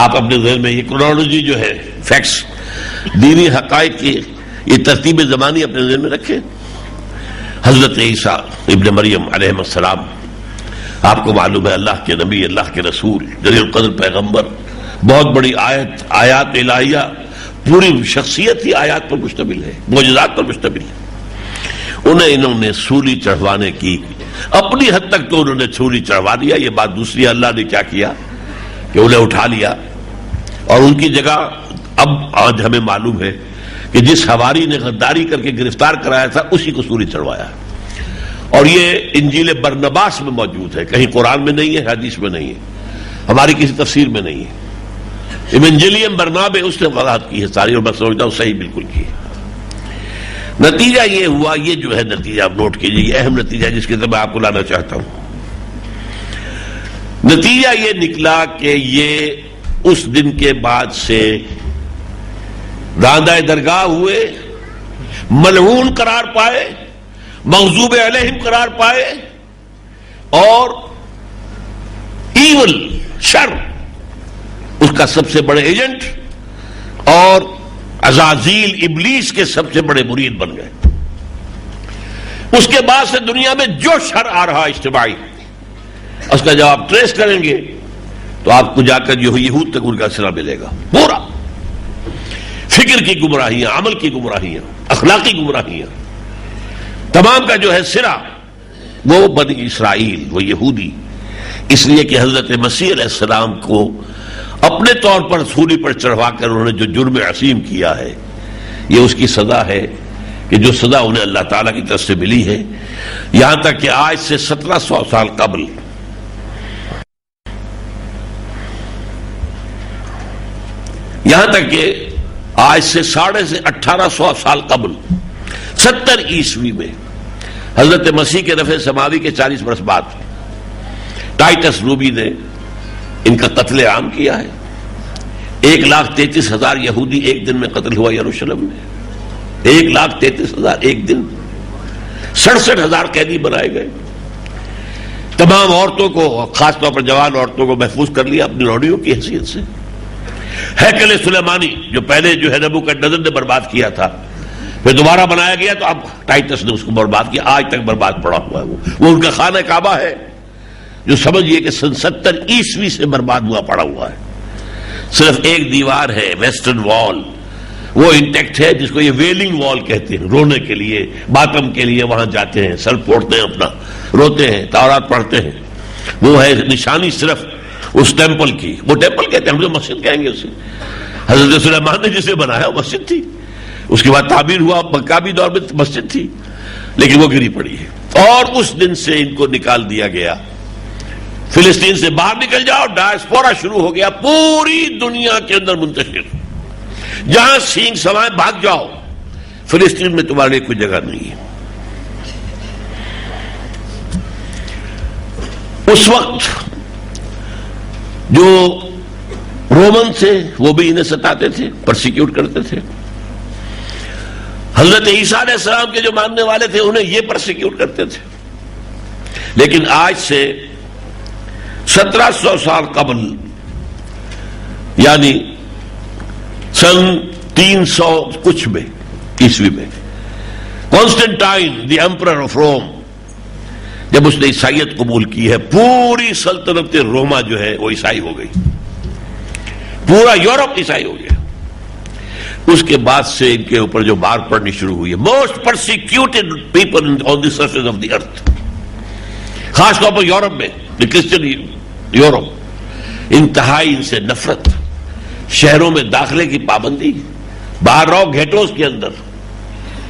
آپ اپنے ذہن میں یہ کرونالوجی جو ہے، فیکٹس، دینی حقائق کی یہ ترتیب زمانی اپنے ذہن میں رکھیں. حضرت عیسیٰ ابن مریم علیہ السلام، آپ کو معلوم ہے اللہ کے نبی، اللہ کے رسول، جلیل القدر پیغمبر، بہت بڑی آیات الہیہ، پوری شخصیت ہی آیات پر مشتمل ہے، معجزات پر مشتمل ہے. انہوں نے سولی چڑھوانے کی اپنی حد تک تو انہوں نے چھری چڑھوا دیا. یہ بات دوسری, اللہ نے کیا کیا کہ انہیں اٹھا لیا, اور ان کی جگہ اب آج ہمیں معلوم ہے کہ جس حواری نے غداری کر کے گرفتار کرایا تھا اسی کو سولی چڑھوایا. اور یہ انجیل برنباس میں موجود ہے, کہیں قرآن میں نہیں ہے, حدیث میں نہیں ہے, ہماری کسی تفسیر میں نہیں ہے. ایونجیلیم برنابے اس نے وضاحت کی ہے ساری, اور میں سمجھتا ہوں صحیح بالکل کی ہے. نتیجہ یہ ہوا, یہ جو ہے نتیجہ آپ نوٹ کیجیے, یہ اہم نتیجہ جس کے میں آپ کو لانا چاہتا ہوں. نتیجہ یہ نکلا کہ یہ اس دن کے بعد سے راندہ درگاہ ہوئے, ملعون قرار پائے, مغضوب علیہم قرار پائے, اور ایول شر اس کا سب سے بڑے ایجنٹ اور عزازیل ابلیس کے سب سے بڑے مرید بن گئے. اس کے بعد سے دنیا میں جو شر آ رہا اجتماعی, اس کا جب آپ ٹریس کریں گے تو آپ کو جا کر یہود تک ان کا سرا ملے گا. پورا فکر کی گمراہیاں, عمل کی گمراہیاں, اخلاقی گمراہیاں, تمام کا جو ہے سرا وہ بنی اسرائیل, وہ یہودی. اس لیے کہ حضرت مسیح علیہ السلام کو اپنے طور پر سولی پر چڑھوا کر انہوں نے جو جرم عظیم کیا ہے, یہ اس کی سزا ہے کہ جو سزا انہیں اللہ تعالیٰ کی طرف سے ملی ہے. یہاں تک کہ آج سے 1700 سال قبل, یہاں تک کہ آج سے 1850 سال قبل 70 عیسوی میں حضرت مسیح کے رفع سماوی کے 40 برس بعد ٹائٹس روبی نے ان کا قتل عام کیا ہے. 1,33,000 یہودی ایک دن میں قتل ہوا یروشلم میں. 1,33,000 ایک دن. 67,000 قیدی بنائے گئے. تمام عورتوں کو, خاص طور پر جوان عورتوں کو محفوظ کر لیا اپنی روڑیوں کی حیثیت سے. ہیکل سلیمانی جو پہلے جو ہے نبوکدنضر نے برباد کیا تھا, پھر دوبارہ بنایا گیا تو اب ٹائٹس نے اس کو برباد کیا. آج تک برباد پڑا ہوا ہے. وہ ان کا خانہ کعبہ ہے جو سمجھئے کہ سن 70 عیسوی سے برباد ہوا پڑا ہوا ہے. صرف ایک دیوار ہے, ویسٹرن وال, وہ انٹیکٹ ہے, جس کو یہ ویلنگ وال کہتے ہیں. رونے کے لیے, ماتم کے لیے وہاں جاتے ہیں, سر پھوڑتے ہیں اپنا, روتے ہیں, تورات پڑھتے ہیں. وہ ہے نشانی صرف اس ٹیمپل کی. وہ ٹیمپل کہتے ہیں, ہم جو مسجد کہیں گے اسے. حضرت سلیمان نے جسے بنایا وہ مسجد تھی. اس کے بعد تعبیر ہوا, مکابی دور میں مسجد تھی, لیکن وہ گری پڑی ہے. اور اس دن سے ان کو نکال دیا گیا. فلسطین سے باہر نکل جاؤ, ڈائسپورا شروع ہو گیا پوری دنیا کے اندر منتشر. جہاں سینگ سوائے بھاگ جاؤ, فلسطین میں تمہارے لیے کوئی جگہ نہیں ہے. اس وقت جو رومن تھے وہ بھی انہیں ستاتے تھے, پرسیکیوٹ کرتے تھے. حضرت عیسیٰ علیہ السلام کے جو ماننے والے تھے انہیں یہ پرسیکیوٹ کرتے تھے. لیکن آج سے 1700 سال قبل, یعنی سن 300 کچھ میں عیسوی میں, کانسٹنٹائن دی ایمپرر آف روم جب اس نے عیسائیت قبول کی ہے, پوری سلطنت روما جو ہے وہ عیسائی ہو گئی. پورا یورپ عیسائی ہو گیا. اس کے بعد سے ان کے اوپر جو مار پڑنی شروع ہوئی ہے, most persecuted people on the surface of the earth, خاص طور پر یورپ میں, کرسچن یورپ, انتہائی ان سے نفرت, شہروں میں داخلے کی پابندی, باہر رہو گھیٹوز کے اندر,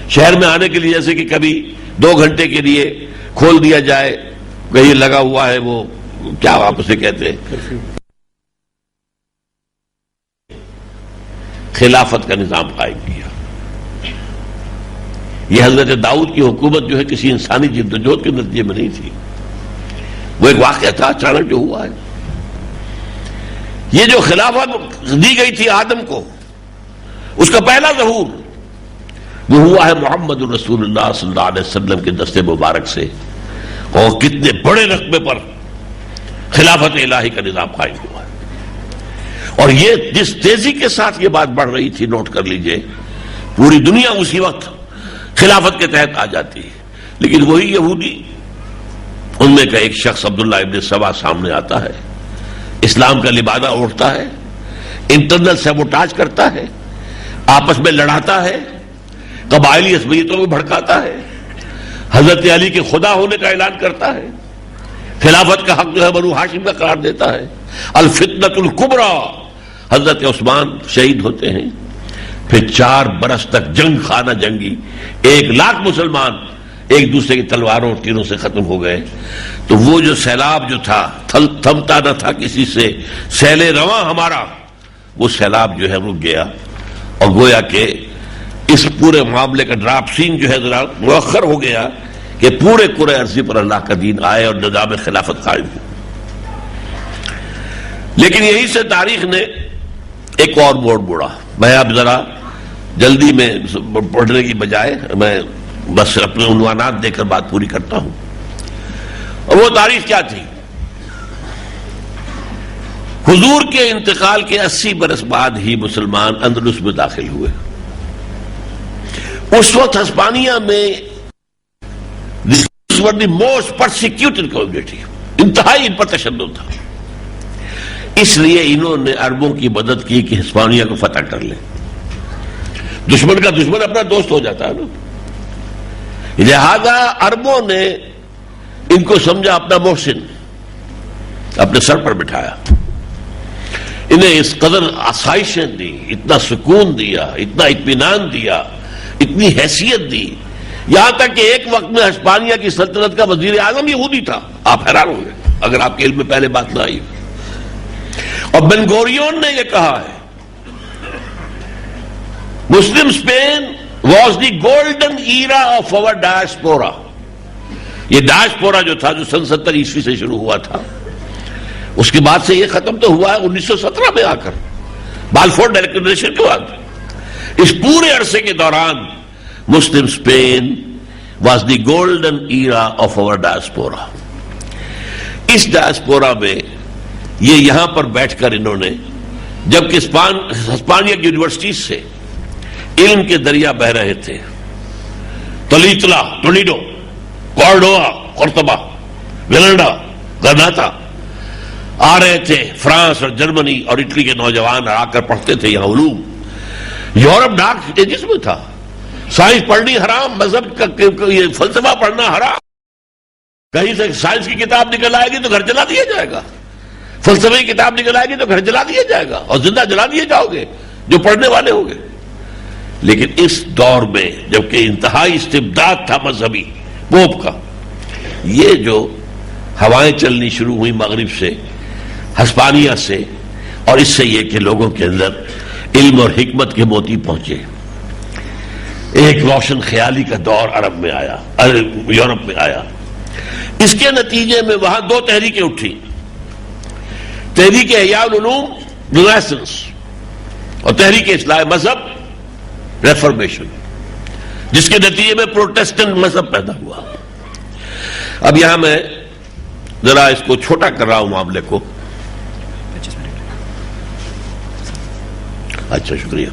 شہر میں آنے کے لیے جیسے کہ کبھی 2 گھنٹے کے لیے کھول دیا جائے, کہیں لگا ہوا ہے وہ کیا آپ اسے کہتے ہیں, خلافت کا نظام قائم کیا. یہ حضرت داؤد کی حکومت جو ہے کسی انسانی جدوجہد کے نتیجے میں نہیں تھی, وہ ایک واقعہ تھا اچانک جو ہوا ہے. یہ جو خلافت دی گئی تھی آدم کو, اس کا پہلا ظہور وہ ہوا ہے محمد رسول اللہ صلی اللہ علیہ وسلم کے دست مبارک سے. اور کتنے بڑے رقبے پر خلافت الہی کا نظام قائم ہوا ہے. اور یہ جس تیزی کے ساتھ یہ بات بڑھ رہی تھی, نوٹ کر لیجئے, پوری دنیا اسی وقت خلافت کے تحت آ جاتی ہے. لیکن وہی یہودی, ان میں کا ایک شخص عبداللہ ابن سبا سامنے آتا ہے, اسلام کا لبادہ اوڑھتا ہے, انٹرنل سیبوٹاج کرتا ہے, آپس میں لڑاتا ہے, قبائلی عصبیتوں میں بھڑکاتا ہے, حضرت علی کے خدا ہونے کا اعلان کرتا ہے، خلافت کا حق جو ہے بنو ہاشم کا قرار دیتا ہے، الفتنۃ الکبریٰ، حضرت عثمان شہید ہوتے ہیں، پھر 4 برس تک جنگ خانہ جنگی، 1 لاکھ مسلمان ایک دوسرے کی تلواروں اور تیروں سے ختم ہو گئے. تو وہ جو سیلاب جو تھا تھمتا نہ تھا کسی سے، سیل رواں ہمارا، وہ سیلاب جو ہے رک گیا، اور گویا کہ اس پورے معاملے کا ڈراپ سین جو ہے ذرا مؤخر ہو گیا کہ پورے کرۂ ارضی پر اللہ کا دین آئے اور نظام خلافت قائم ہو. لیکن یہی سے تاریخ نے ایک اور موڑ موڑا. میں اب ذرا جلدی میں پڑھنے کی بجائے میں بس اپنے عنوانات دے کر بات پوری کرتا ہوں. اور وہ تاریخ کیا تھی؟ حضور کے انتقال کے 80 برس بعد ہی مسلمان اندلس میں داخل ہوئے. اس وقت ہسپانیہ میں موسٹ پرسیکیوٹڈ کمیونٹی، انتہائی ان پر تشدد تھا. اس لیے انہوں نے عربوں کی مدد کی کہ ہسپانیہ کو فتح کر لیں. دشمن کا دشمن اپنا دوست ہو جاتا ہے نا. لہذا عربوں نے ان کو سمجھا اپنا محسن، اپنے سر پر بٹھایا، انہیں اس قدر آسائشیں دی، اتنا سکون دیا، اتنا اطمینان دیا، اتنی حیثیت دی، یہاں تک کہ ایک وقت میں ہسپانیہ کی سلطنت کا وزیر اعظم یہودی تھا. آپ حیران ہوں گے اگر آپ کے علم میں پہلے بات نہ آئی. اور بن گوریون نے یہ کہا ہے، Muslim Spain was the golden era of our diaspora. یہ ڈائسپورا جو تھا، جو سن 70 عیسوی سے شروع ہوا تھا، اس کے بعد سے یہ ختم تو ہوا ہے 1917 میں آ کر، بالفور ڈیکلریشن کے بعد. اس پورے عرصے کے دوران Muslim Spain was the golden era of our diaspora. اس ڈائسپورا میں یہ یہاں پر بیٹھ کر انہوں نے، جبکہ ہسپانیہ کی یونیورسٹیز سے علم کے دریا بہ رہے تھے، تلیتلا، ٹولیڈو، کارڈوا، قرطبہ، ویلنڈا، گرناتا، آ رہے تھے فرانس اور جرمنی اور اٹلی کے نوجوان آ کر پڑھتے تھے یہاں علوم. یورپ ڈارک ایجز میں تھا، سائنس پڑھنی حرام، مذہب کا یہ فلسفہ پڑھنا حرام. کہیں سے سائنس کی کتاب نکل آئے گی تو گھر جلا دیا جائے گا، فلسفے کی کتاب نکل آئے گی تو گھر جلا دیا جائے گا، اور زندہ جلا دیے جاؤ گے جو پڑھنے والے ہوں گے. لیکن اس دور میں جبکہ انتہائی استبداد تھا مذہبی پوپ کا، یہ جو ہوائیں چلنی شروع ہوئی مغرب سے، ہسپانیہ سے، اور اس سے یہ کہ لوگوں کے اندر علم اور حکمت کے موتی پہنچے. ایک روشن خیالی کا دور عرب میں آیا، یورپ میں آیا. اس کے نتیجے میں وہاں 2 تحریکیں اٹھی، تحریک احیاء العلوم رینیسنس اور تحریک اصلاح مذہب ریفارمیشن، جس کے نتیجے میں پروٹیسٹنٹ مذہب پیدا ہوا. اب یہاں میں ذرا اس کو چھوٹا کر رہا ہوں معاملے کو. اچھا، شکریہ.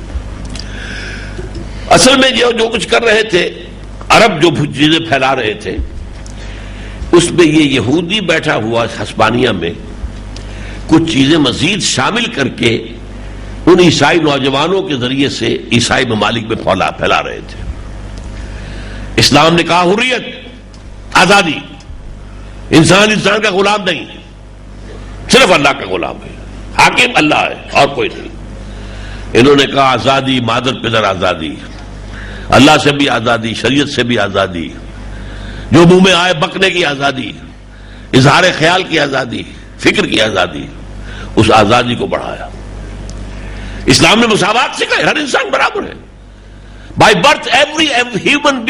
اصل میں جو کچھ کر رہے تھے عرب، جو چیزیں پھیلا رہے تھے، اس میں یہ یہودی بیٹھا ہوا ہسپانیہ میں کچھ چیزیں مزید شامل کر کے ان عیسائی نوجوانوں کے ذریعے سے عیسائی ممالک میں پھیلا رہے تھے. اسلام نے کہا حریت، آزادی، انسان کا غلام نہیں، صرف اللہ کا غلام ہے، حاکم اللہ ہے اور کوئی نہیں. انہوں نے کہا آزادی، مادر پدر آزادی، اللہ سے بھی آزادی، شریعت سے بھی آزادی، جو منہ میں آئے بکنے کی آزادی، اظہار خیال کی آزادی، فکر کی آزادی. اس آزادی کو بڑھایا. اسلام نے مساوات سکھائی، ہر انسان برابر ہے. By birth every human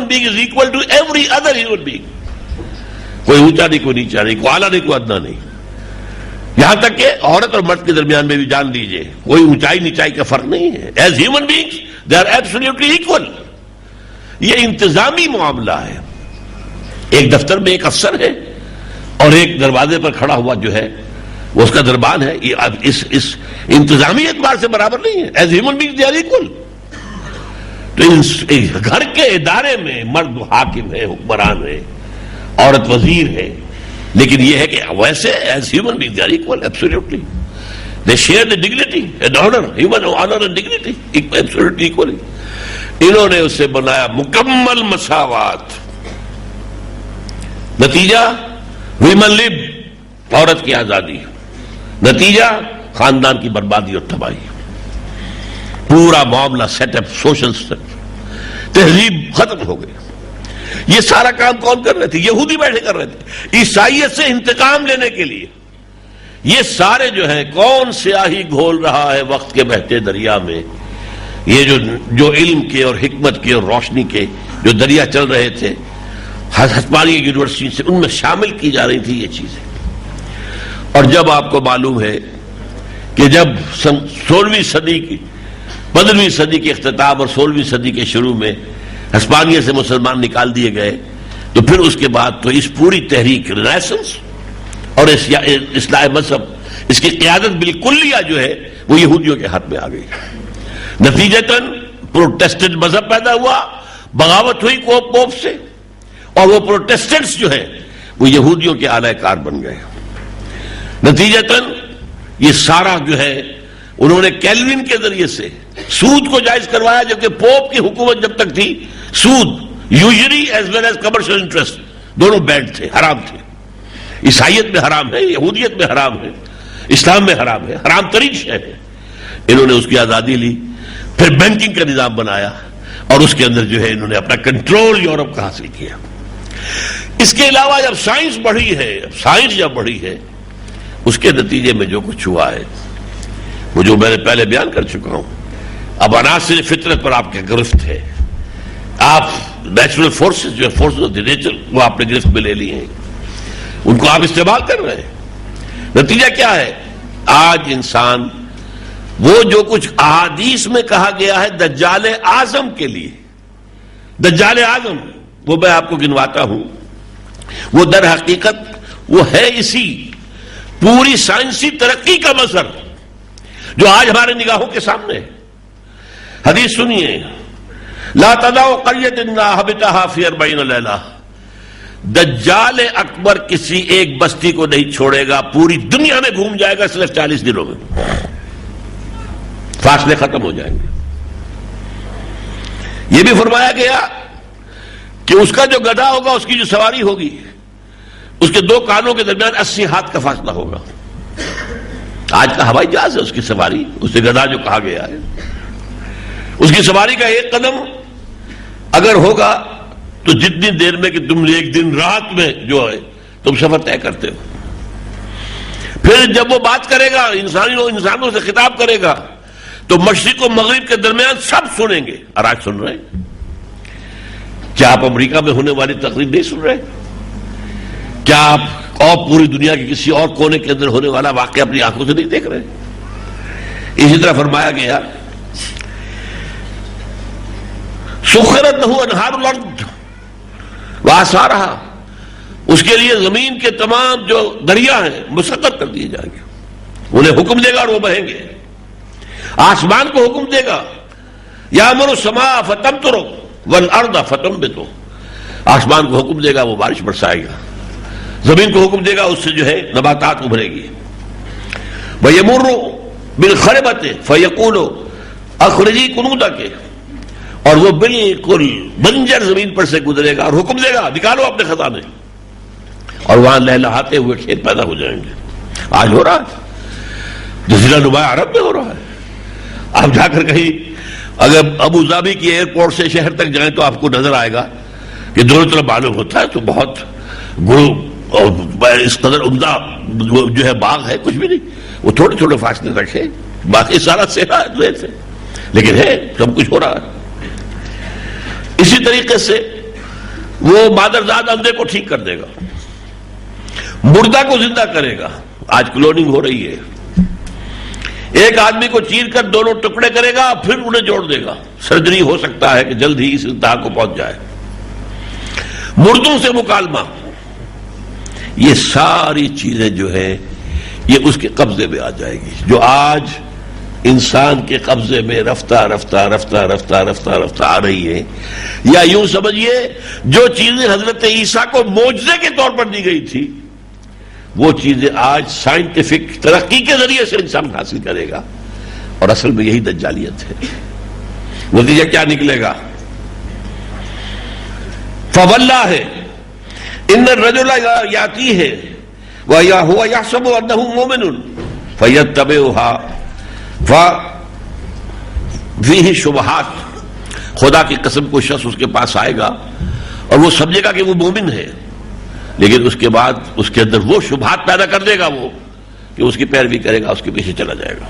being is equal to every other human being. کوئی اونچا نہیں، کوئی نیچا نہیں، کوئی اعلیٰ نہیں، کوئی ادنا نہیں. یہاں تک کہ عورت اور مرد کے درمیان میں بھی جان لیجئے کوئی اونچائی نیچائی کا فرق نہیں ہے. As human beings they are absolutely equal. یہ انتظامی معاملہ ہے. ایک دفتر میں ایک افسر ہے اور ایک دروازے پر کھڑا ہوا جو ہے وہ اس کا دربان ہے. یہ اس انتظامی اعتبار سے برابر نہیں ہے. As human beings they are equal. تو گھر کے ادارے میں مرد حاکم ہے، حکمران ہے، عورت وزیر ہے، لیکن یہ ہے کہ ویسے as human being they are equal absolutely. They share the dignity and honour, human honour and dignity absolutely equally. انہوں نے اسے بنایا مکمل مساوات. نتیجہ ویمن لب، عورت کی آزادی. نتیجہ خاندان کی بربادی اور تباہی. پورا معاملہ سیٹ اپ، سوشل تہذیب ختم ہو گئی. یہ سارا کام کون کر رہے تھے؟ یہودی بیٹھے کر رہے تھے عیسائیت سے انتقام لینے کے لیے. یہ سارے جو ہیں، کون سیاہی گھول رہا ہے وقت کے بہتے دریا میں؟ یہ جو علم کے اور حکمت کے اور روشنی کے جو دریا چل رہے تھے ہسپانیہ یونیورسٹی سے، ان میں شامل کی جا رہی تھی یہ چیزیں. اور جب آپ کو معلوم ہے کہ جب 16ویں صدی کی 15ویں صدی کے اختتام اور 16ویں صدی کے شروع میں ہسپانیہ سے مسلمان نکال دیے گئے، تو پھر اس کے بعد تو اس پوری تحریک رینیسنس اور اصلاح مذہب، اس کی قیادت بالکلیہ جو ہے وہ یہودیوں کے ہاتھ میں آ گئی. نتیجتاً پروٹیسٹنٹ مذہب پیدا ہوا، بغاوت ہوئی پوپ سے، اور وہ پروٹیسٹنٹس جو ہیں وہ یہودیوں کے اعلی کار بن گئے. نتیجتاً یہ سارا جو ہے انہوں نے کیلوین کے ذریعے سے سود کو جائز کروایا، جبکہ پوپ کی حکومت جب تک تھی سود usury as well as commercial interest دونوں بینڈ تھے، حرام تھے. عیسائیت میں حرام ہے، یہودیت میں حرام ہے، اسلام میں حرام ہے، حرام ترین شے ہے. انہوں نے اس کی آزادی لی، پھر بینکنگ کا نظام بنایا، اور اس کے اندر جو ہے انہوں نے اپنا کنٹرول یورپ کا حاصل کیا. اس کے علاوہ جب سائنس بڑھی ہے، جب بڑھی ہے، اس کے نتیجے میں جو کچھ ہوا ہے وہ جو میں نے پہلے بیان کر چکا ہوں. اب عناصر فطرت پر آپ کی گرفت ہے. آپ نیچرل فورسز جو فورسز آف دی نیچر وہ آپ نے گرفت میں لے لی ہیں، ان کو آپ استعمال کر رہے ہیں. نتیجہ کیا ہے؟ آج انسان وہ جو کچھ احادیث میں کہا گیا ہے دجال اعظم کے لیے، دجال اعظم وہ میں آپ کو گنواتا ہوں، وہ در حقیقت وہ ہے اسی پوری سائنسی ترقی کا مظہر جو آج ہمارے نگاہوں کے سامنے ہے. حدیث سنیے، لا تدع قرية نهبتها في 40 ليلة. دجال اکبر کسی ایک بستی کو نہیں چھوڑے گا، پوری دنیا میں گھوم جائے گا صرف 40 دنوں میں، فاصلے ختم ہو جائیں گے. یہ بھی فرمایا گیا کہ اس کا جو گدھا ہوگا، اس کی جو سواری ہوگی، اس کے 2 کانوں کے درمیان 80 ہاتھ کا فاصلہ ہوگا. آج کا ہوائی جہاز ہے اس کی سواری، اسے گدھا جو کہا گیا ہے، اس کی سواری کا ایک قدم اگر ہوگا تو جتنی دیر میں کہ تم ایک دن رات میں جو ہے تم سفر طے کرتے ہو. پھر جب وہ بات کرے گا، انسانوں سے خطاب کرے گا، تو مشرق و مغرب کے درمیان سب سنیں گے. اور آج سن رہے ہیں؟ کیا آپ امریکہ میں ہونے والی تقریب نہیں سن رہے؟ کیا آپ اور پوری دنیا کے کسی اور کونے کے اندر ہونے والا واقعہ اپنی آنکھوں سے نہیں دیکھ رہے؟ اسی طرح فرمایا گیا سخرت لہ انہار الارض وآثارہا، اس کے لیے زمین کے تمام جو دریا ہیں مسخر کر دیے جائیں گے. انہیں حکم دے گا اور وہ بہیں گے. آسمان کو حکم دے گا، یامر السماء فتمطر والارض فتنبت، آسمان کو حکم دے گا وہ بارش برسائے گا، زمین کو حکم دے گا اس سے جو ہے نباتات ابھرے گی. وَيَمُرُّ بِالْخَرِبَةِ فَيَقُولُ اخرجی کنودک، اور وہ بالکل بنجر زمین پر سے گزرے گا اور حکم دے گا نکالو اپنے خزانے، اور وہاں لہلہاتے ہوئے کھیت پیدا ہو جائیں گے. آج ہو رہا ہے، جزیرہ نما عرب میں ہو رہا ہے. آپ جا کر کہیں اگر ابو ظبی کی ایئرپورٹ سے شہر تک جائیں تو آپ کو نظر آئے گا کہ دونوں طرف معلوم ہوتا ہے تو بہت اور اس قدر عمدہ جو ہے باغ ہے، کچھ بھی نہیں، وہ تھوڑے تھوڑے فاصلے رکھے، باقی سارا صحرا ہے، لیکن ہے سب کچھ ہو رہا ہے. اسی طریقے سے وہ مادرزاد اندھے کو ٹھیک کر دے گا، مردہ کو زندہ کرے گا. آج کلوننگ ہو رہی ہے، ایک آدمی کو چیر کر دونوں ٹکڑے کرے گا پھر انہیں جوڑ دے گا. سرجری ہو سکتا ہے کہ جلد ہی اس انتہا کو پہنچ جائے. مردوں سے مکالمہ، یہ ساری چیزیں جو ہے یہ اس کے قبضے میں آ جائے گی، جو آج انسان کے قبضے میں رفتہ رفتہ رفتہ رفتہ رفتہ رفتہ آ رہی ہے. یا یوں سمجھیے جو چیزیں حضرت عیسیٰ کو معجزے کے طور پر دی گئی تھی، وہ چیزیں آج سائنٹیفک ترقی کے ذریعے سے انسان حاصل کرے گا. اور اصل میں یہی دجالیت ہے. نتیجہ کیا نکلے گا؟ فواللہ ان الرجل یاتی ہے وهو يحسب انه مؤمن فيتبعها فيه شبہات. خدا کی قسم کوئی شخص اس کے پاس آئے گا اور وہ سمجھے گا کہ وہ مومن ہے، لیکن اس کے بعد اس کے اندر وہ شبہات پیدا کر دے گا وہ کہ اس کی پیروی کرے گا، اس کے پیچھے چلا جائے گا.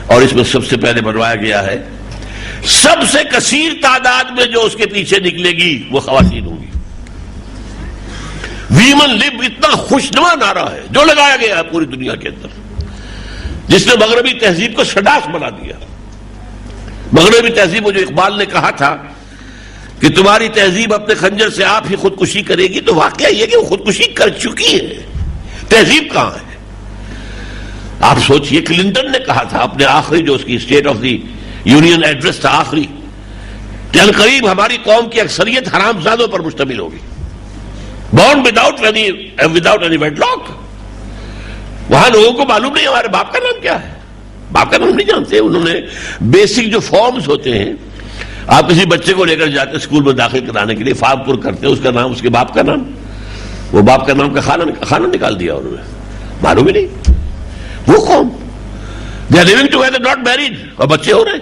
اور اس میں سب سے پہلے بنوایا گیا ہے سب سے کثیر تعداد میں جو اس کے پیچھے نکلے گی وہ خواتین ہوں گی. ویمن لب اتنا خوشنما نعرہ ہے جو لگایا گیا ہے پوری دنیا کے اندر، جس نے مغربی تہذیب کو سڈاس بنا دیا. مغربی تہذیب وہ جو اقبال نے کہا تھا کہ تمہاری تہذیب اپنے خنجر سے آپ ہی خودکشی کرے گی، تو واقعہ یہ کہ وہ خودکشی کر چکی ہے. تہذیب کہاں ہے؟ آپ سوچئے کلنٹن نے کہا تھا اپنے آخری جو اس کی state of the union address تھا آخری، کہ القریب ہماری قوم کی اکثریت حرام زادوں پر مشتمل ہوگی، born without any wedlock. وہاں لوگوں کو معلوم نہیں ہمارے باپ کا نام کیا ہے، باپ کا نام نہیں جانتے. انہوں نے بیسک جو فارمز ہوتے ہیں، آپ کسی بچے کو لے کر جاتے اسکول میں داخل کرانے کے لیے، فارم پر کرتے ہیں اس کا نام، اس کے باپ کا نام، وہ باپ کا نام کا خانہ نکال دیا انہوں نے، معلوم ہی نہیں. وہ قوم they are living together not married اور بچے ہو رہے.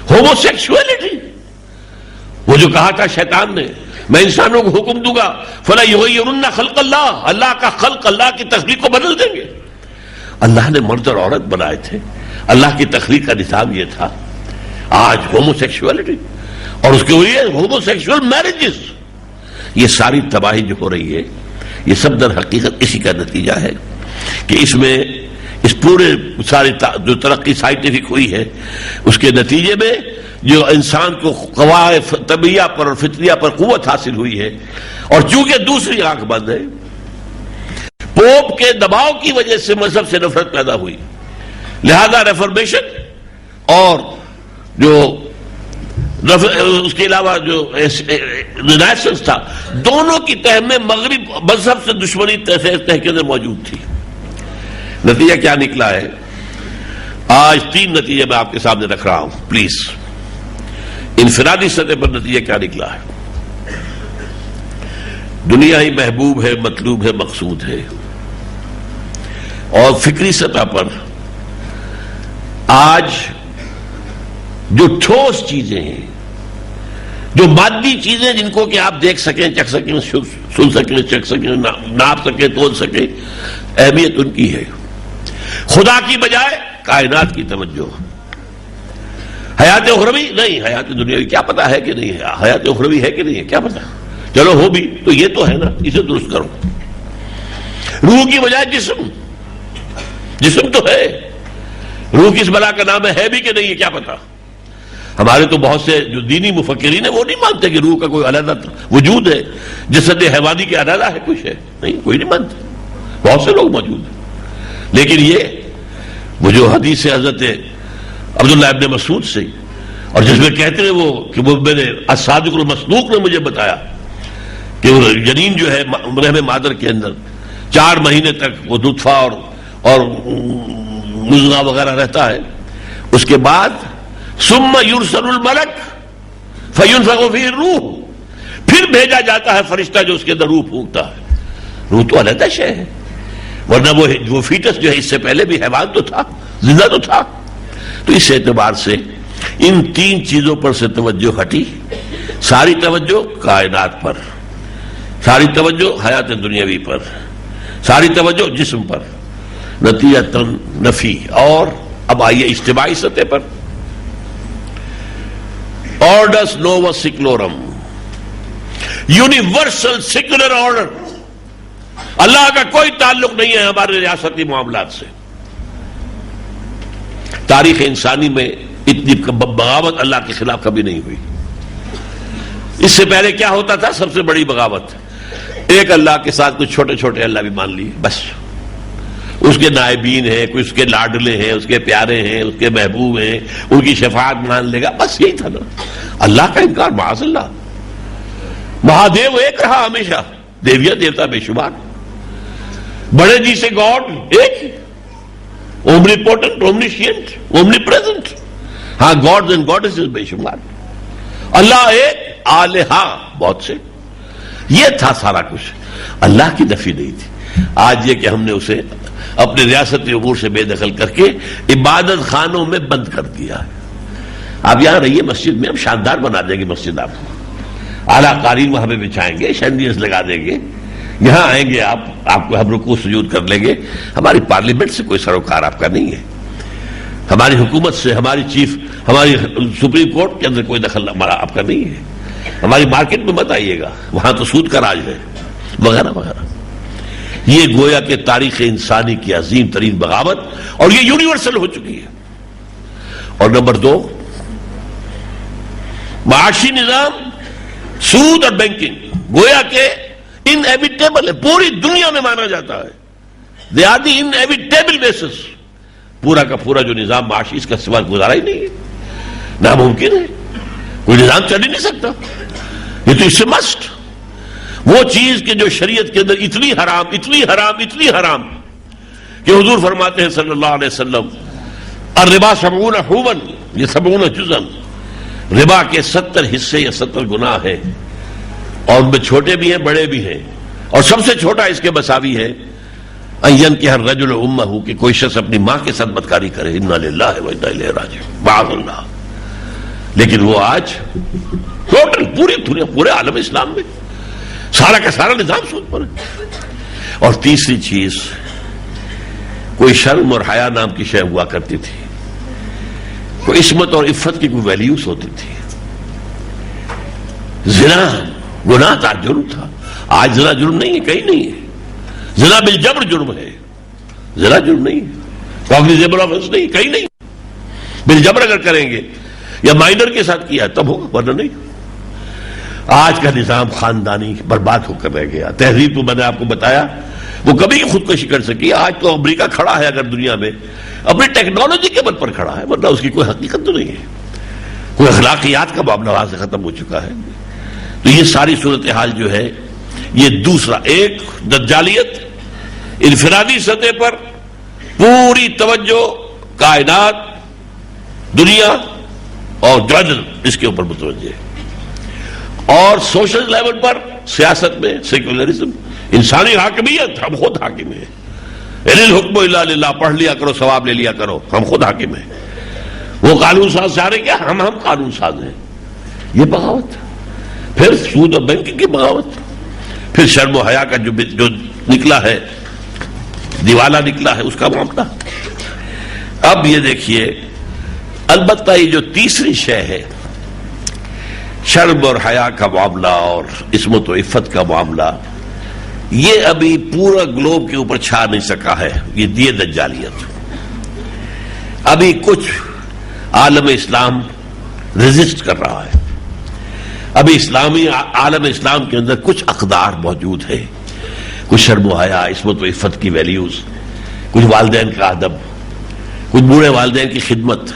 ہوموسیکشولیٹی، وہ جو کہا تھا شیطان نے میں انسانوں کو حکم دوں گا فَلَا يُغَيِّرُنَّ خَلْقَ اللَّهِ، اللہ کا خلق، اللہ کی تخلیق کو بدل دیں گے. اللہ نے مرد اور عورت بنائے تھے، اللہ کی تخلیق کا نظام یہ تھا. آج ہوموسیکشولیٹی اور اس کے لیے ہوموسیکشول میرجز، یہ ساری تباہی جو ہو رہی ہے یہ سب در حقیقت اسی کا نتیجہ ہے کہ اس میں اس پورے ساری جو ترقی سائنٹیفک ہوئی ہے اس کے نتیجے میں جو انسان کو قواعد طبیعہ پر اور فطریہ پر قوت حاصل ہوئی ہے، اور چونکہ دوسری آنکھ بند ہے، پوپ کے دباؤ کی وجہ سے مذہب سے نفرت پیدا ہوئی، لہذا ریفارمیشن اور جو اس کے علاوہ جو رینیسنس تھا، دونوں کی تہ میں مغرب مذہب سے دشمنی تہ کے اندر موجود تھی. نتیجہ کیا نکلا ہے؟ آج 3 نتیجے میں آپ کے سامنے رکھ رہا ہوں پلیز. انفرادی سطح پر نتیجہ کیا نکلا ہے؟ دنیا ہی محبوب ہے، مطلوب ہے، مقصود ہے. اور فکری سطح پر آج جو ٹھوس چیزیں ہیں، جو مادی چیزیں جن کو کہ آپ دیکھ سکیں، چکھ سکیں، سن سکیں، چکھ سکیں، ناپ سکیں، تول سکیں، اہمیت ان کی ہے. خدا کی بجائے کائنات کی توجہ. حیات اخروی نہیں، حیات دنیاوی کیا پتا ہے کہ نہیں ہے، حیات اخروی ہے کہ نہیں ہے کیا پتا، چلو ہو بھی تو یہ تو ہے نا، اسے درست کرو. روح کی بجائے جسم تو ہے، روح کس بلا کا نام ہے بھی کہ نہیں ہے کیا پتا. ہمارے تو بہت سے جو دینی مفکرین ہیں وہ نہیں مانتے کہ روح کا کوئی علیحدہ وجود ہے، جسد حیوانی کے علیحدہ ہے کچھ ہے، نہیں، کوئی نہیں مانتے. بہت سے لوگ موجود ہیں. لیکن یہ وہ جو حدیث حضرت عبداللہ ابن مسعود سے، اور جس میں کہتے ہیں وہ کہ وہ میرے الصادق المصدوق نے مجھے بتایا کہ وہ جنین جو ہے رحم مادر کے اندر 4 مہینے تک وہ نطفہ اور مضغہ وغیرہ رہتا ہے، اس کے بعد ثم یرسل الملک فینفخ فیہ الروح، پھر بھیجا جاتا ہے فرشتہ جو اس کے اندر روح پھونکتا ہے. روح تو علیحدہ شے ہے، ورنہ وہ فیٹس جو ہے اس سے پہلے بھی حیوان تو تھا، زندہ تو تھا. تو اس اعتبار سے ان 3 چیزوں پر سے توجہ ہٹی، ساری توجہ کائنات پر، ساری توجہ حیات دنیاوی پر، ساری توجہ جسم پر، نتیجتاً نفی. اور اب آئیے اجتماعی سطح پر. آرڈرس نووس سیکولورم، یونیورسل سیکولر آرڈر. اللہ کا کوئی تعلق نہیں ہے ہمارے ریاستی معاملات سے. تاریخ انسانی میں اتنی بغاوت اللہ کے خلاف کبھی نہیں ہوئی. اس سے پہلے کیا ہوتا تھا؟ سب سے بڑی بغاوت ایک اللہ کے ساتھ کچھ چھوٹے چھوٹے اللہ بھی مان لیے، بس. اس کے نائبین ہیں، کوئی اس کے لاڈلے ہیں، اس کے پیارے ہیں، اس کے محبوب ہیں، ان کی شفاعت مان لے گا، بس یہی تھا نا. اللہ کا انکار، معاذ اللہ. مہادیو ایک رہا ہمیشہ، دیویا دیوتا بے شمار. بڑے جی سے گاڈ ایک، اومنی پوٹنٹ، اومنیشینٹ، اومنی پریزنٹ. ہاں گاڈز اینڈ گاڈیسز بے شمار، اللہ ایک، آلہہ بہت سے، یہ تھا سارا کچھ، اللہ کی نفی نہیں تھی۔ آج یہ کہ ہم نے اسے اپنے ریاستی امور سے بے دخل کر کے عبادت خانوں میں بند کر دیا ہے۔ آپ یہاں رہیے مسجد میں، ہم شاندار بنا دیں گے مسجد، آپ کو اعلیٰ قالین وہاں پہ بچھائیں گے، شینڈیئرز لگا دیں گے، یہاں آئیں گے آپ کو ہم رکوع سجود کر لیں گے۔ ہماری پارلیمنٹ سے کوئی سروکار آپ کا نہیں ہے، ہماری حکومت سے، ہماری سپریم کورٹ کے اندر کوئی دخل آپ کا نہیں ہے، ہماری مارکیٹ میں مت آئیے گا، وہاں تو سود کا راج ہے، وغیرہ وغیرہ۔ یہ گویا کہ تاریخ انسانی کی عظیم ترین بغاوت، اور یہ یونیورسل ہو چکی ہے۔ اور نمبر 2، معاشی نظام، سود اور بینکنگ گویا کہ انیویٹیبل ہے، پوری دنیا میں مانا جاتا ہے، they are the inevitable basis, پورا کا پورا جو نظام معاشی، اس کا سوا گزارا ہی نہیں ہے، ناممکن ہے، کوئی نظام چل ہی نہیں سکتا، یہ تو اس سے مسٹ، وہ چیز کہ جو شریعت کے اندر اتنی حرام اتنی حرام اتنی حرام کہ حضور فرماتے ہیں صلی اللہ علیہ وسلم، الربا 70 حوبا، یہ 70 جزءا، ربا کے 70 حصے یا 70 گناہ ہیں، اور ان میں چھوٹے بھی ہیں بڑے بھی ہیں، اور سب سے چھوٹا اس کے مساوی ہے ان کہ ہر رجل امہ، کہ کوئی شخص اپنی ماں کے ساتھ بدکاری کرے، انا للہ و انا الیہ راجعون، معاذ اللہ۔ لیکن وہ آج ٹوٹل پورے عالم اسلام میں سارا کا سارا نظام سود پر ہے۔ اور تیسری چیز، کوئی شرم اور حیا نام کی شے ہوا کرتی تھی، کوئی عصمت اور عفت کی کوئی ویلیوز ہوتی تھی، زنا گناہ تھا، جرم تھا، آج زنا جرم نہیں ہے، کہیں نہیں ہے، زنا بالجبر جرم ہے، زنا جرم نہیں ہے، کاگنیزیبل آفنس نہیں، کہیں نہیں، بالجبر اگر کریں گے یا مائنر کے ساتھ کیا تب ہوگا، ورنہ نہیں۔ آج کا نظام خاندانی برباد ہو کر رہ گیا۔ تہذیب تو میں نے آپ کو بتایا وہ کبھی خودکشی کر سکی، آج تو امریکہ کھڑا ہے اگر دنیا میں اپنی ٹیکنالوجی کے بل پر کھڑا ہے، ورنہ اس کی کوئی حقیقت تو نہیں ہے، کوئی اخلاقیات کا معاملہ وہاں سے ختم ہو چکا ہے۔ تو یہ ساری صورتحال جو ہے، یہ دوسرا ایک دجالیت، انفرادی سطح پر پوری توجہ کائنات، دنیا اور جرنل اس کے اوپر متوجہ ہے، اور سوشل لیول پر سیاست میں سیکولرزم، انسانی حاکمیت، ہم خود حاکم ہیں، ان الحکم الا للہ، پڑھ لیا کرو ثواب لے لیا کرو، ہم خود حاکم ہیں، وہ قانون ساز چاہ رہے کیا، ہم قانون ساز ہیں۔ یہ بغاوت، پھر سود اور بینکنگ کی بغاوت، پھر شرم و حیا کا جو نکلا ہے، دیوالا نکلا ہے، اس کا معاملہ۔ اب یہ دیکھیے، البتہ یہ جو تیسری شے ہے، شرم اور حیا کا معاملہ اور عصمت و عفت کا معاملہ، یہ ابھی پورا گلوب کے اوپر چھا نہیں سکا ہے، یہ دجالیت۔ ابھی کچھ عالم اسلام ریزسٹ کر رہا ہے، ابھی اسلامی عالم اسلام کے اندر کچھ اقدار موجود ہے، کچھ شرم و حیا، عصمت و عفت کی ویلیوز، کچھ والدین کا ادب، کچھ بوڑھے والدین کی خدمت،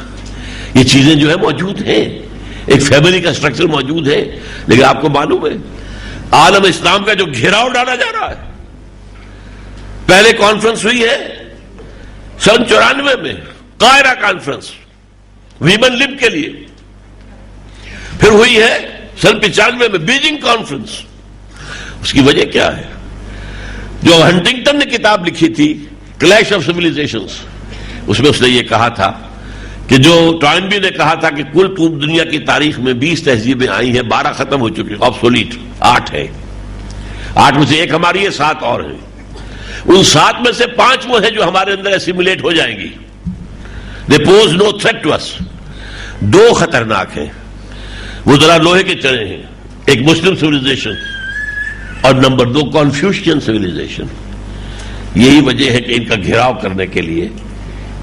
یہ چیزیں جو ہے موجود ہیں، ایک فیملی کا سٹرکچر موجود ہے۔ لیکن آپ کو معلوم ہے عالم اسلام کا جو گھیراؤ ڈالا جا رہا ہے، پہلے کانفرنس ہوئی ہے سن 94 میں، قاہرہ کانفرنس ویمن لب کے لیے، پھر ہوئی ہے سن 95 میں بیجنگ کانفرنس۔ اس کی وجہ کیا ہے؟ جو ہنٹنگٹن نے کتاب لکھی تھی کلیش آف سیویلائزیشنز، اس میں اس نے یہ کہا تھا کہ جو ٹوائنبی نے کہا تھا کہ کل دنیا کی تاریخ میں 20 تہذیبیں آئی ہیں، 12 ختم ہو چکی، آبسولیٹ 8 ہے، 8 میں سے ایک ہماری ہے، 7 اور ہیں، ان 7 میں سے 5 وہ ہیں جو ہمارے اندر ایسیمولیٹ ہو جائیں گی، they pose no threat to us. 2 خطرناک ہیں، وہ ذرا لوہے کے چنے ہیں، ایک مسلم سیویلائزیشن اور نمبر 2 کنفیوشین سیویلائزیشن۔ یہی وجہ ہے کہ ان کا گھیراؤ کرنے کے لیے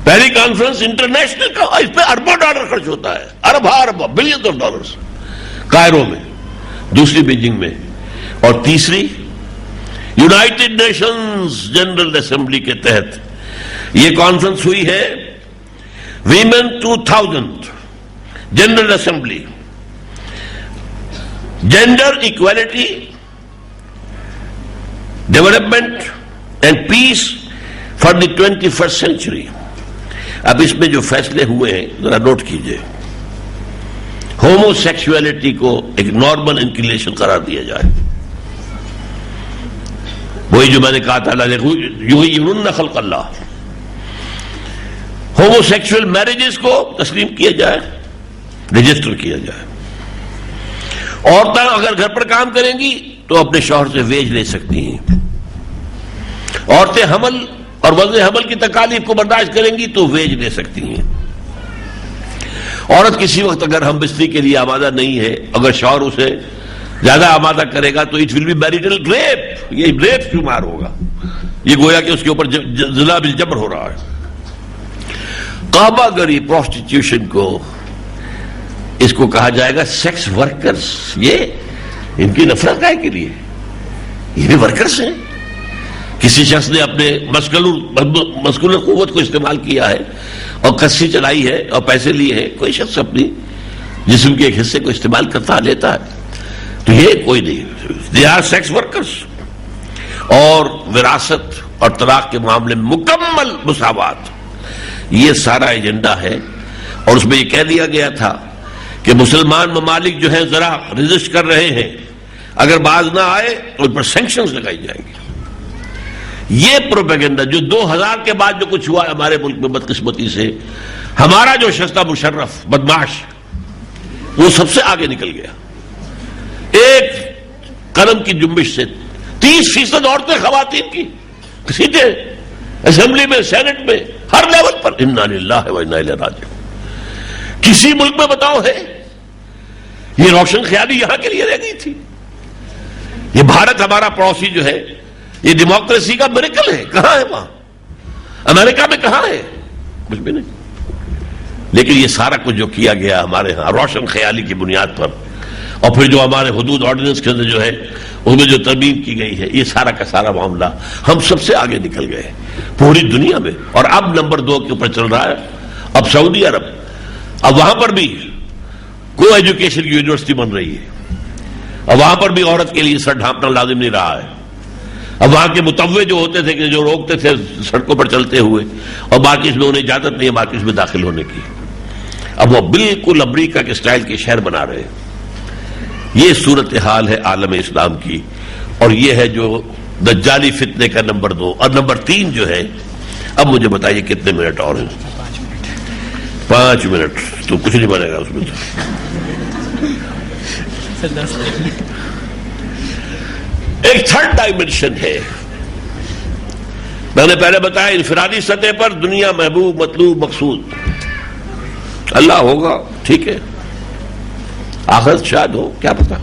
پہلی کانفرنس انٹرنیشنل کا، اس پہ اربوں ڈالر خرچ ہوتا ہے، ارب بلینز آف ڈالرز کائرو میں، دوسری بیجنگ میں، اور تیسری یونائٹڈ نیشنز جنرل اسمبلی کے تحت یہ کانفرنس ہوئی ہے، women 2000 general assembly, gender equality, development and peace for the 21st century. اب اس میں جو فیصلے ہوئے ہیں ذرا نوٹ کیجئے۔ ہومو سیکسولیٹی کو ایک نارمل انکلیشن قرار دیا جائے. وہی جو میں نے کہا تھا یغیرن خلق اللہ. ہومو سیکسول میرجز کو تسلیم کیا جائے, رجسٹر کیا جائے. عورتیں اگر گھر پر کام کریں گی تو اپنے شوہر سے ویج لے سکتی ہیں. عورتیں حمل اور وضع حمل کی تکالیف کو برداشت کریں گی تو ویج لے سکتی ہیں. عورت کسی وقت اگر ہم بستری کے لیے آمادہ نہیں ہے, اگر شوہر اسے زیادہ آمادہ کرے گا تو it will be marital rape, یہ ریپ شمار ہوگا, یہ گویا کہ اس کے اوپر زنا بالجبر ہو رہا ہے. کعبہ گری پروسٹیٹیوشن کو اس کو کہا جائے گا سیکس ورکرز. یہ ان کی نفرت کا ہے کے لیے, یہ بھی ورکرز ہیں. کسی شخص نے اپنے مسکولر قوت کو استعمال کیا ہے اور کسی چلائی ہے اور پیسے لیے ہیں. کوئی شخص اپنی جسم کے ایک حصے کو استعمال کرتا لیتا ہے تو یہ کوئی نہیں, دے آر سیکس ورکرز. اور وراثت اور طلاق کے معاملے میں مکمل مساوات, یہ سارا ایجنڈا ہے. اور اس میں یہ کہہ دیا گیا تھا کہ مسلمان ممالک جو ہیں ذرا رجسٹ کر رہے ہیں, اگر باز نہ آئے تو ان پر سینکشنز لگائی جائیں گی. یہ پروپیگنڈا جو 2000 کے بعد جو کچھ ہوا ہمارے ملک میں بدقسمتی سے, ہمارا جو شستہ مشرف بدماش وہ سب سے آگے نکل گیا. ایک قلم کی جنبش سے 30% عورتیں خواتین کی سیٹیں اسمبلی میں, سینٹ میں, ہر لیول پر. انا للہ و انا الیہ راجعون. کسی ملک میں بتاؤ ہے یہ روشن خیالی یہاں کے لیے رہ گئی تھی؟ یہ بھارت ہمارا پڑوسی جو ہے یہ ڈیموکریسی کا میریکل ہے. کہاں ہے وہاں؟ امریکہ میں کہاں ہے؟ کچھ بھی نہیں. لیکن یہ سارا کچھ جو کیا گیا ہمارے ہاں روشن خیالی کی بنیاد پر, اور پھر جو ہمارے حدود آرڈیننس کے اندر جو ہے اس میں جو ترمیم کی گئی ہے, یہ سارا کا سارا معاملہ ہم سب سے آگے نکل گئے پوری دنیا میں. اور اب نمبر 2 کے اوپر چل رہا ہے اب سعودی عرب. اب وہاں پر بھی کو ایجوکیشن کی یونیورسٹی بن رہی ہے. اب وہاں پر بھی عورت کے لیے سر ڈھانپنا لازم نہیں رہا ہے. اب وہاں کے متوع جو ہوتے تھے کہ جو روکتے تھے سڑکوں پر چلتے ہوئے, اور مارکیٹ میں انہیں اجازت نہیں ہے مارکیٹ میں داخل ہونے کی, اب وہ بالکل امریکہ کے سٹائل کے شہر بنا رہے ہیں. یہ صورتحال ہے عالم اسلام کی, اور یہ ہے جو دجالی فتنے کا نمبر 2. اور نمبر 3 جو ہے, اب مجھے بتائیے کتنے منٹ اور ہیں؟ 5 منٹ. تو کچھ نہیں بنے گا اس میں. ایک تھرڈ ڈائمنشن ہے. میں نے پہلے بتایا انفرادی سطح پر دنیا محبوب مطلوب مقصود اللہ ہوگا, ٹھیک ہے, آخرت شاید ہو, کیا پتا.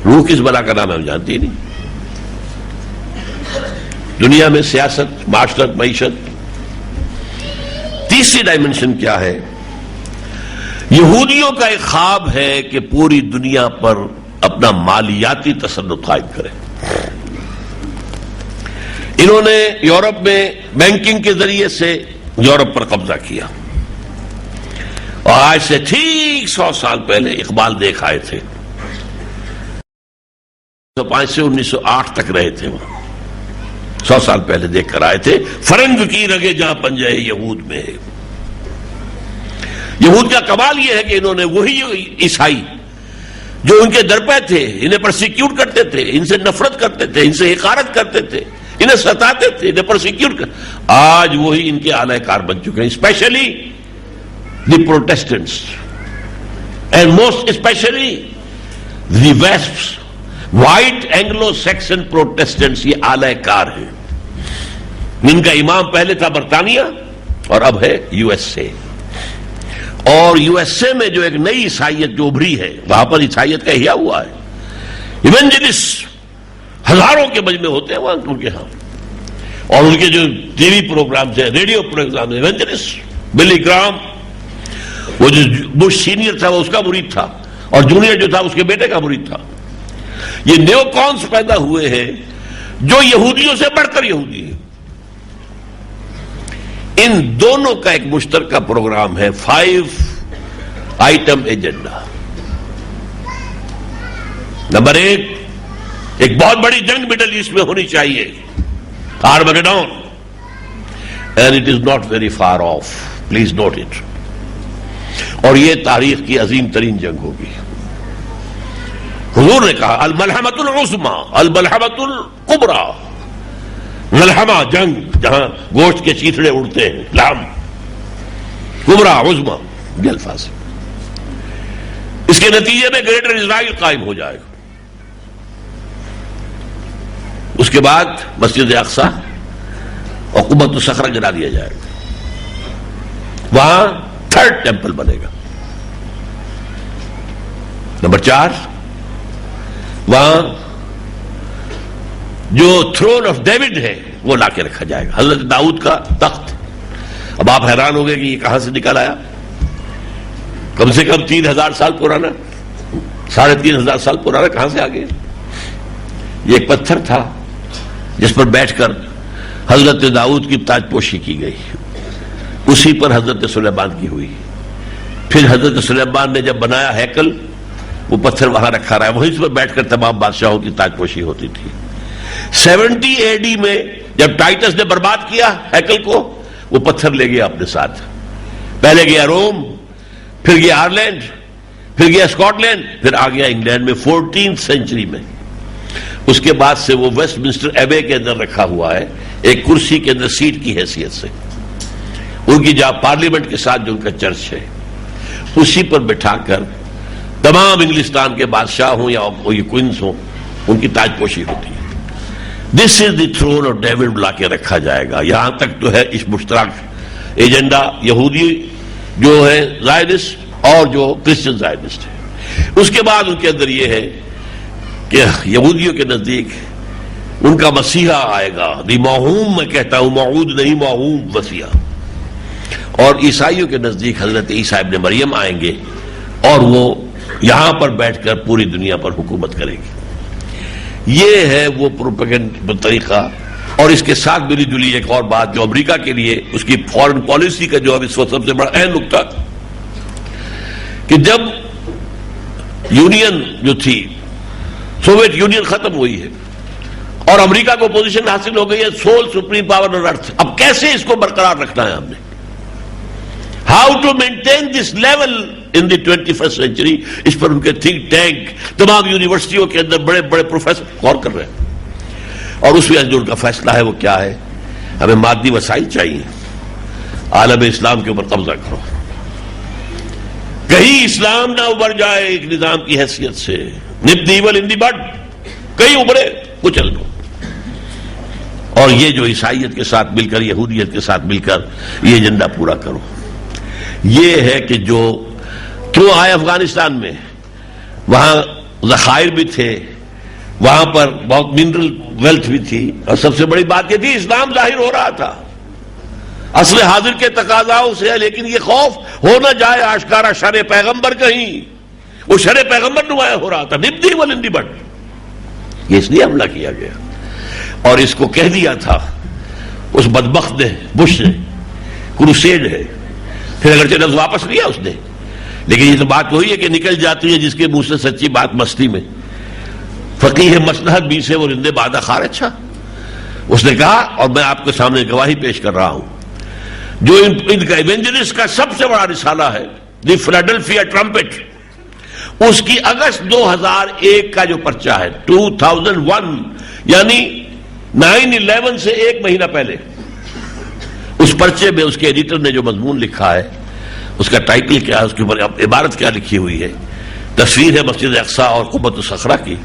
روح کس بلا کا نام ہے ہم جانتے ہی نہیں. دنیا میں سیاست, معاشرت, معیشت. تیسری ڈائمنشن کیا ہے؟ یہودیوں کا ایک خواب ہے کہ پوری دنیا پر اپنا مالیاتی تسلط قائم کرے. انہوں نے یورپ میں بینکنگ کے ذریعے سے یورپ پر قبضہ کیا, اور آج سے ٹھیک 100 سال پہلے اقبال دیکھ آئے تھے. 1905 سے 1908 تک رہے تھے وہاں. 100 سال پہلے دیکھ کر آئے تھے. فرنگ کی رگے جہاں پنجے یہود میں ہے. یہود کا کمال یہ ہے کہ انہوں نے وہی عیسائی جو ان کے درپے تھے, انہیں پرسیکیوٹ کرتے تھے, ان سے نفرت کرتے تھے, ان سے حقارت کرتے تھے, انہیں ستاتے تھے, انہیں پرسیکیوٹ آج وہی ان کے اعلی کار بن چکے ہیں. Especially the Protestants and most especially the west white Anglo Saxon Protestants, یہ اعلی کار ہیں. ان کا امام پہلے تھا برطانیہ اور اب ہے یو ایس اے. اور یو ایس اے میں جو ایک نئی عیسائیت جو ابھری ہے, وہاں پر عیسائیت کا احیاء ہوا ہے. ایونجلسٹ ہزاروں کے مجمع ہوتے ہیں وہاں ان کے ہاں, اور ان کے جو ٹی وی پروگرامز ہیں, ریڈیو پروگرام, ایونجلسٹ بلی گرام, وہ جو بش سینئر تھا وہ اس کا مرید تھا, اور جونیئر جو تھا اس کے بیٹے کا مرید تھا. یہ نیو کونس پیدا ہوئے ہیں جو یہودیوں سے بڑھ کر یہودی ہیں. ان دونوں کا ایک مشترکہ پروگرام ہے 5 آئٹم ایجنڈا. نمبر 1, ایک بہت بڑی جنگ مڈل ایسٹ میں ہونی چاہیے, Armageddon, and it is not very far off, please note it. اور یہ تاریخ کی عظیم ترین جنگ ہوگی. حضور نے کہا الملحمۃ العظمی الملحمۃ الکبریٰ، ملحمہ جنگ جہاں گوشت کے چیتڑے اڑتے ہیں، لام کبریٰ عظمی، یہ الفاظ. اس کے نتیجے میں گریٹر اسرائیل قائم ہو جائے گا. اس کے بعد مسجد اقصی اور قبۃ الصخرہ گرا دیا جائے گا، وہاں تھرڈ ٹیمپل بنے گا. نمبر 4، وہاں جو تھرون آف ڈیوڈ ہے وہ لا کے رکھا جائے گا، حضرت داؤد کا تخت. اب آپ حیران ہو گئے کہ یہ کہاں سے نکل آیا؟ کم سے کم 3000 سال پرانا، 3500 سال پرانا، کہاں سے آ گیا؟ یہ ایک پتھر تھا جس پر بیٹھ کر حضرت داؤد کی تاج پوشی کی گئی، اسی پر حضرت سلیمان کی ہوئی. پھر حضرت سلیمان نے جب بنایا ہیکل، وہ پتھر وہاں رکھا رہا ہے، وہیں پر بیٹھ کر تمام بادشاہوں کی تاج پوشی ہوتی تھی. 70 AD میں جب ٹائٹس نے برباد کیا ہیکل کو، وہ پتھر لے گیا اپنے ساتھ. پہلے گیا روم، پھر گیا آئرلینڈ، پھر گیا اسکاٹ لینڈ، پھر آ گیا انگلینڈ میں 14th سینچری میں. اس کے بعد سے وہ ویسٹ منسٹر ایبے کے اندر رکھا ہوا ہے، ایک کرسی کے اندر سیٹ کی حیثیت سے. ان کی جہاں پارلیمنٹ کے ساتھ جو ان کا چرچ ہے، اسی پر بٹھا کر تمام انگلستان کے بادشاہ ہوں یا کوئنس ہوں، ان کی تاج پوشی ہوتی ہے. دس از دی تھرون آف ڈیوڈ لا کے رکھا جائے گا. یہاں تک تو ہے اس مشترک ایجنڈا یہودی جو ہے زائنسٹ اور جو کرسچن زائنسٹ ہے. اس کے بعد ان کے اندر یہ ہے کہ یہودیوں کے نزدیک ان کا مسیحا آئے گا، دی موہوم، میں کہتا ہوں موعود نہیں، موہوم مسیحا. اور عیسائیوں کے نزدیک حضرت عیسیٰ ابن مریم آئیں گے اور وہ یہاں پر بیٹھ کر پوری دنیا پر حکومت کریں گے. یہ ہے وہ پروپیگنڈ طریقہ. اور اس کے ساتھ ملی جلی ایک اور بات جو امریکہ کے لیے اس کی فورن پالیسی کا جو اب اس وقت سب سے بڑا اہم نکتہ، کہ جب یونین جو تھی سوویت یونین ختم ہوئی ہے اور امریکہ کو پوزیشن حاصل ہو گئی ہے sole supreme power on earth, اب کیسے اس کو برقرار رکھنا ہے ہم نے، how to maintain this level in the 21st century. اس پر ان کے تھنک ٹینک تمام یونیورسٹیوں کے اندر بڑے بڑے پروفیسر غور کر رہے ہیں. اور اس وجہ جو ان کا فیصلہ ہے وہ کیا ہے؟ ہمیں مادی وسائل چاہیے، عالم اسلام کے اوپر قبضہ کرو، کہیں اسلام نہ ابھر جائے ایک نظام کی حیثیت سے. نپ دی ایول ان دی بڈ، کہیں ابھرے کچل دو. اور یہ جو عیسائیت کے ساتھ مل کر، یہودیت کے ساتھ مل کر یہ ایجنڈا پورا کرو. یہ ہے کہ جو کیوں آئے افغانستان میں، وہاں ذخائر بھی تھے، وہاں پر بہت منرل ویلتھ بھی تھی، اور سب سے بڑی بات یہ تھی اسلام ظاہر ہو رہا تھا اصل حاضر کے تقاضاؤں سے. لیکن یہ خوف ہو نہ جائے آشکارا شر پیغمبر، کہیں وہ شر پیغمبر نمایاں ہو رہا تھا. نبدی ولندی بٹ، یہ اس لیے حملہ کیا گیا. اور اس کو کہہ دیا تھا اس بدبخت نے، بش نے، کروسیڈ ہے. پھر اگرچہ لفظ واپس لیا اس نے، لیکن یہ تو بات وہی ہے کہ نکل جاتی ہے جس کے منہ سے سچی بات مستی میں. فقیہ مصلحت بھی سے وہ رندے بادہ خار. اچھا، اس نے کہا، اور میں آپ کے سامنے گواہی پیش کر رہا ہوں، جو ان کا ایونجلسٹ کا سب سے بڑا رسالہ ہے دی فلاڈلفیا ٹرمپٹ، اس کی اگست 2001 کا جو پرچہ ہے، 2001 یعنی 9/11 سے ایک مہینہ پہلے، اس پرچے میں اس کے ایڈیٹر نے جو مضمون لکھا ہے، اس کا ٹائٹل کیا ہے، اس کے اوپر عبارت کیا لکھی ہوئی ہے، تصویر ہے مسجد اقصی اور قبۃ الصخرہ کی،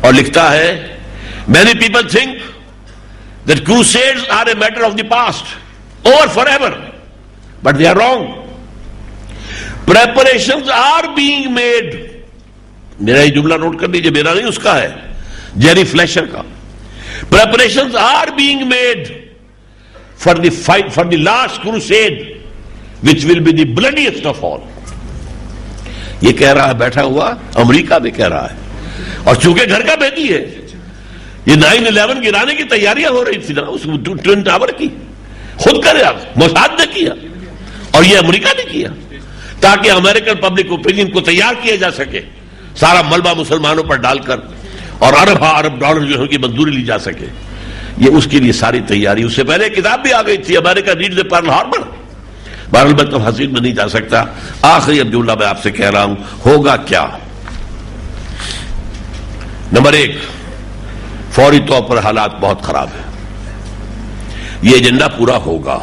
اور لکھتا ہے many people think that crusades are a matter of the past, over forever, but they are wrong. Preparations are being made. میرا یہ جملہ نوٹ کر لیجیے، میرا نہیں، اس کا ہے، جیری فلیشر کا. Preparations are being made for the fight, for the last crusade, which will be the bloodiest of all. یہ کہہ رہا ہے بیٹھا ہوا، امریکہ بھی کہہ رہا ہے، اور چونکہ گھر کا بیٹی ہے، یہ 9/11 گرانے کی تیاریاں ہو رہی تھی نا، اس ٹوین ٹاور کی، خود کرے موساد نے کیا اور یہ امریکہ نے کیا، تاکہ امریکن پبلک اوپینین کو تیار کیا جا سکے، سارا ملبہ مسلمانوں پر ڈال کر، اور ارب ڈالر جو ہے کی منظوری لی جا سکے. یہ اس کے لیے ساری تیاری. اس سے پہلے کتاب بھی آ گئی تھی، امریکہ نیڈز اے پرل ہاربر. بہرحال میں تفاصیل میں نہیں جا سکتا. آخری اب جملہ میں آپ سے کہہ رہا ہوں، ہوگا کیا؟ نمبر 1، فوری طور پر حالات بہت خراب ہیں. یہ ایجنڈا پورا ہوگا،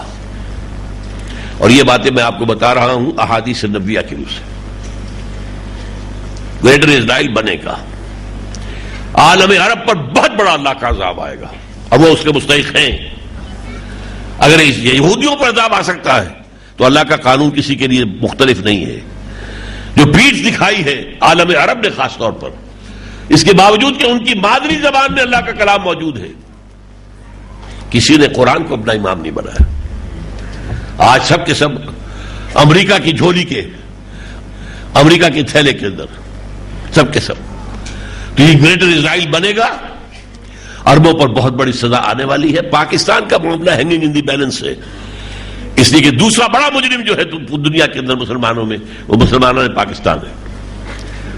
اور یہ باتیں میں آپ کو بتا رہا ہوں احادیث نبویہ کی روح سے. گریٹر اسرائیل بنے گا، عالم عرب پر بہت بڑا اللہ کا عذاب آئے گا، اور وہ اس کے مستحق ہیں. اگر یہودیوں پر عذاب آ سکتا ہے تو اللہ کا قانون کسی کے لیے مختلف نہیں ہے. جو پیٹھ دکھائی ہے عالم عرب نے خاص طور پر، اس کے باوجود کہ ان کی مادری زبان میں اللہ کا کلام موجود ہے، کسی نے قرآن کو اپنا امام نہیں بنایا. آج سب کے سب امریکہ کی جھولی کے، امریکہ کے تھیلے کے اندر سب کے سب. تو یہ گریٹر اسرائیل بنے گا، عربوں پر بہت بڑی سزا آنے والی ہے. پاکستان کا معاملہ ہینگنگ ان دی بیلنس ہے، اس لیے کہ دوسرا بڑا مجرم جو ہے دنیا کے اندر مسلمانوں میں، وہ مسلمانوں نے پاکستان ہے.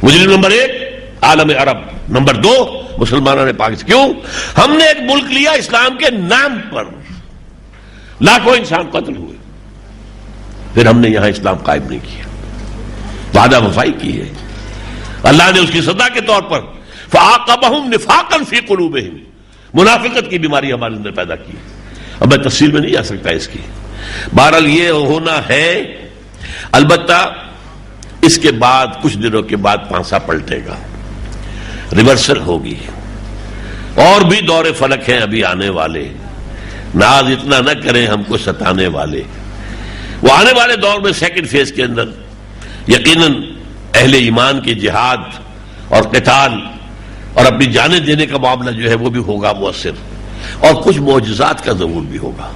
مجرم نمبر 1 عالم عرب، نمبر 2 مسلمانوں نے پاکستان. کیوں؟ ہم نے ایک ملک لیا اسلام کے نام پر، لاکھوں انسان قتل ہوئے، پھر ہم نے یہاں اسلام قائم نہیں کیا، وعدہ وفائی کی ہے. اللہ نے اس کی سزا کے طور پر فَعَاقَبَهُمْ نِفَاقًا فِي قُلُوبِهِمْ، منافقت کی بیماری ہمارے اندر پیدا کی. اب میں تفصیل میں نہیں جا سکتا اس کی. بہرحال یہ ہونا ہے. البتہ اس کے بعد کچھ دنوں کے بعد پانسا پلٹے گا، ریورسل ہوگی. اور بھی دور فلک ہیں ابھی آنے والے. ناز اتنا نہ کریں ہم کو ستانے والے. وہ آنے والے دور میں سیکنڈ فیز کے اندر یقیناً اہل ایمان کے جہاد اور قتال اور اپنی جانیں دینے کا معاملہ جو ہے وہ بھی ہوگا مؤثر، اور کچھ معجزات کا ظہور بھی ہوگا.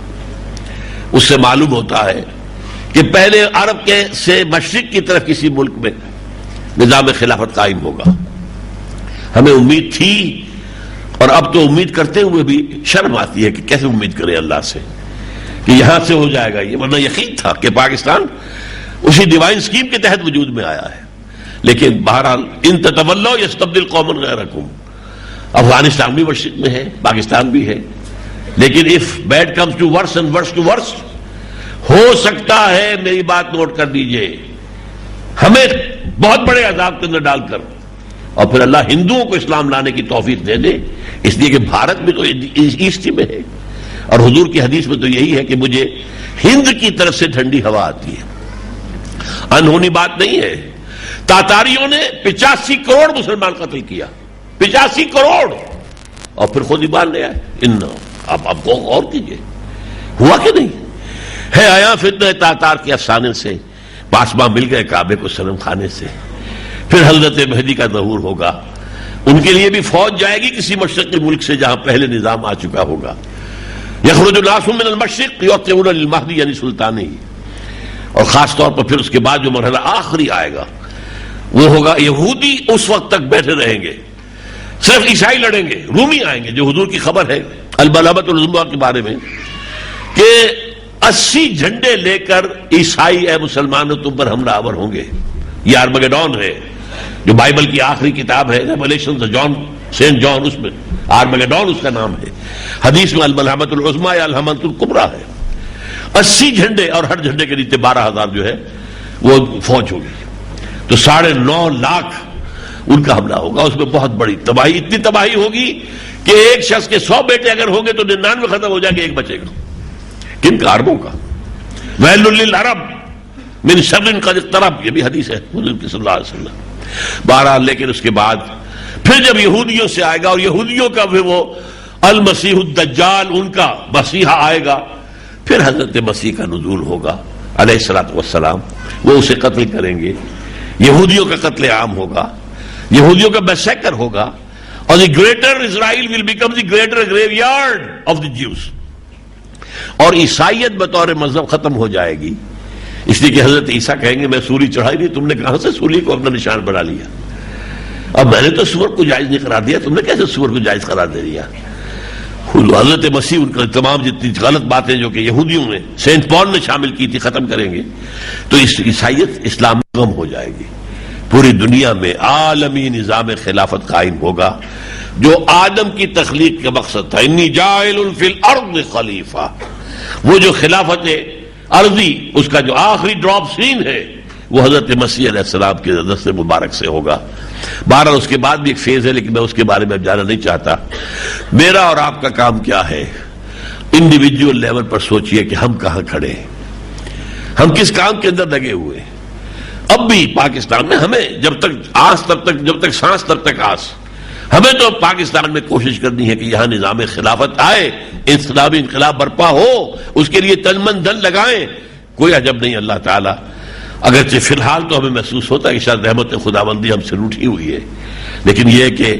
اس سے معلوم ہوتا ہے کہ پہلے عرب کے سے مشرق کی طرف کسی ملک میں نظام خلافت قائم ہوگا. ہمیں امید تھی، اور اب تو امید کرتے ہوئے بھی شرم آتی ہے کہ کیسے امید کریں اللہ سے کہ یہاں سے ہو جائے گا یہ، ورنہ یقین تھا کہ پاکستان اسی ڈیوائن سکیم کے تحت وجود میں آیا ہے. لیکن بہرحال ان تتولوا یستبدل قوما غیرکم. افغانستان بھی مشرق میں ہے، پاکستان بھی ہے، لیکن if bad comes to worse and worse to worse، ہو سکتا ہے، میری بات نوٹ کر دیجئے، ہمیں بہت بڑے عذاب کے اندر ڈال کر اور پھر اللہ ہندوؤں کو اسلام لانے کی توفیق دے دے. اس لیے کہ بھارت بھی تو ایسٹ میں ہے، اور حضور کی حدیث میں تو یہی ہے کہ مجھے ہند کی طرف سے ٹھنڈی ہوا آتی ہے. انہونی بات نہیں ہے. تاتاریوں نے 85 کروڑ مسلمان قتل کیا، 85 کروڑ، اور پھر خود ایمان لے آئے. اب غور کیجئے، ہوا کہ نہیں ہے؟ آیا فتنہ تاتار کے افسانے سے پاسباں مل گئے کعبے کو صنم خانے سے. پھر حضرت مہدی کا ظہور ہوگا، ان کے لیے بھی فوج جائے گی کسی مشرقی ملک سے جہاں پہلے نظام آ چکا ہوگا. یخرج الناس من المشرق یطلعون للمہدی، یعنی سلطانی. اور خاص طور پر پھر اس کے بعد جو مرحلہ آخری آئے گا وہ ہوگا یہودی اس وقت تک بیٹھے رہیں گے، صرف عیسائی لڑیں گے. رومی آئیں گے، جو حضور کی خبر ہے البلابۃ العظمیٰ کے بارے میں کہ 80 جھنڈے لے کر عیسائی اے مسلمانوں تم پر حملہ آور ہوں گے. یہ آرمگیڈون ہے جو بائبل کی آخری کتاب ہے، ریویلیشن جان، سینٹ جان، اس میں آرمگیڈون اس کا نام ہے. حدیث میں الملحمۃ العظمیٰ یا الحمۃ الکبریٰ ہے. 80 جھنڈے، اور ہر جھنڈے کے نیچے 12,000 جو ہے وہ فوج ہوگی. تو 9.5 لاکھ ان کا حملہ ہوگا. اس میں بہت بڑی تباہی، اتنی تباہی ہوگی کہ ایک شخص کے 100 بیٹے اگر ہوں گے تو 99 ختم ہو جائے گا، ایک بچے گا. کن کا؟ عربوں کا. ویل للعرب من شر قد اقترب، یہ بھی حدیث ہے حضور کی صلی اللہ علیہ وسلم. بہرحال لیکن اس کے بعد پھر جب یہودیوں سے آئے گا، اور یہودیوں کا پھر وہ المسیح الدجال ان کا مسیحا آئے گا، پھر حضرت مسیح کا نزول ہوگا علیہ الصلوۃ والسلام. وہ اسے قتل کریں گے، یہودیوں کا قتل عام ہوگا، یہودیوں کا میسیکر ہوگا، اور the greater Israel will become the greater graveyard of the Jews. اور عیسائیت بطور مذہب ختم ہو جائے گی. اس لیے کہ حضرت عیسیٰ کہیں گے میں سوری چڑھائی نہیں، تم نے کہاں سے سولی کو اپنا نشان بنا لیا؟ اب میں نے تو سور کو جائز نہیں قرار دیا، تم نے کیسے سور کو جائز قرار دے دیا؟ حضرت مسیح ان کا تمام جتنی غلط باتیں جو کہ یہودیوں نے، سینٹ پال نے شامل کی تھی، ختم کریں گے. تو اس عیسائیت اسلام غم ہو جائے گی. پوری دنیا میں عالمی نظام خلافت قائم ہوگا جو آدم کی تخلیق کا مقصد تھا. انی جاعل فی الارض خلیفہ. وہ جو خلافت عرضی اس کا جو آخری ڈراپ سین ہے وہ حضرت مسیح علیہ السلام کے دست مبارک سے ہوگا. بہرحال اس کے بعد بھی ایک فیز ہے، لیکن میں اس کے بارے میں اب جانا نہیں چاہتا. میرا اور آپ کا کام کیا ہے؟ انڈیویجول لیول پر سوچئے کہ ہم کہاں کھڑے ہیں، ہم کس کام کے اندر لگے ہوئے ہیں. اب بھی پاکستان میں ہمیں جب تک سانس تب تک آس، ہمیں تو پاکستان میں کوشش کرنی ہے کہ یہاں نظام خلافت آئے، اسلامی انقلاب برپا ہو، اس کے لیے تن من دھن لگائیں. کوئی عجب نہیں، اللہ تعالیٰ اگرچہ فی الحال تو ہمیں محسوس ہوتا ہے کہ شاید رحمت خداوندی ہم سے روٹھی ہوئی ہے، لیکن یہ کہ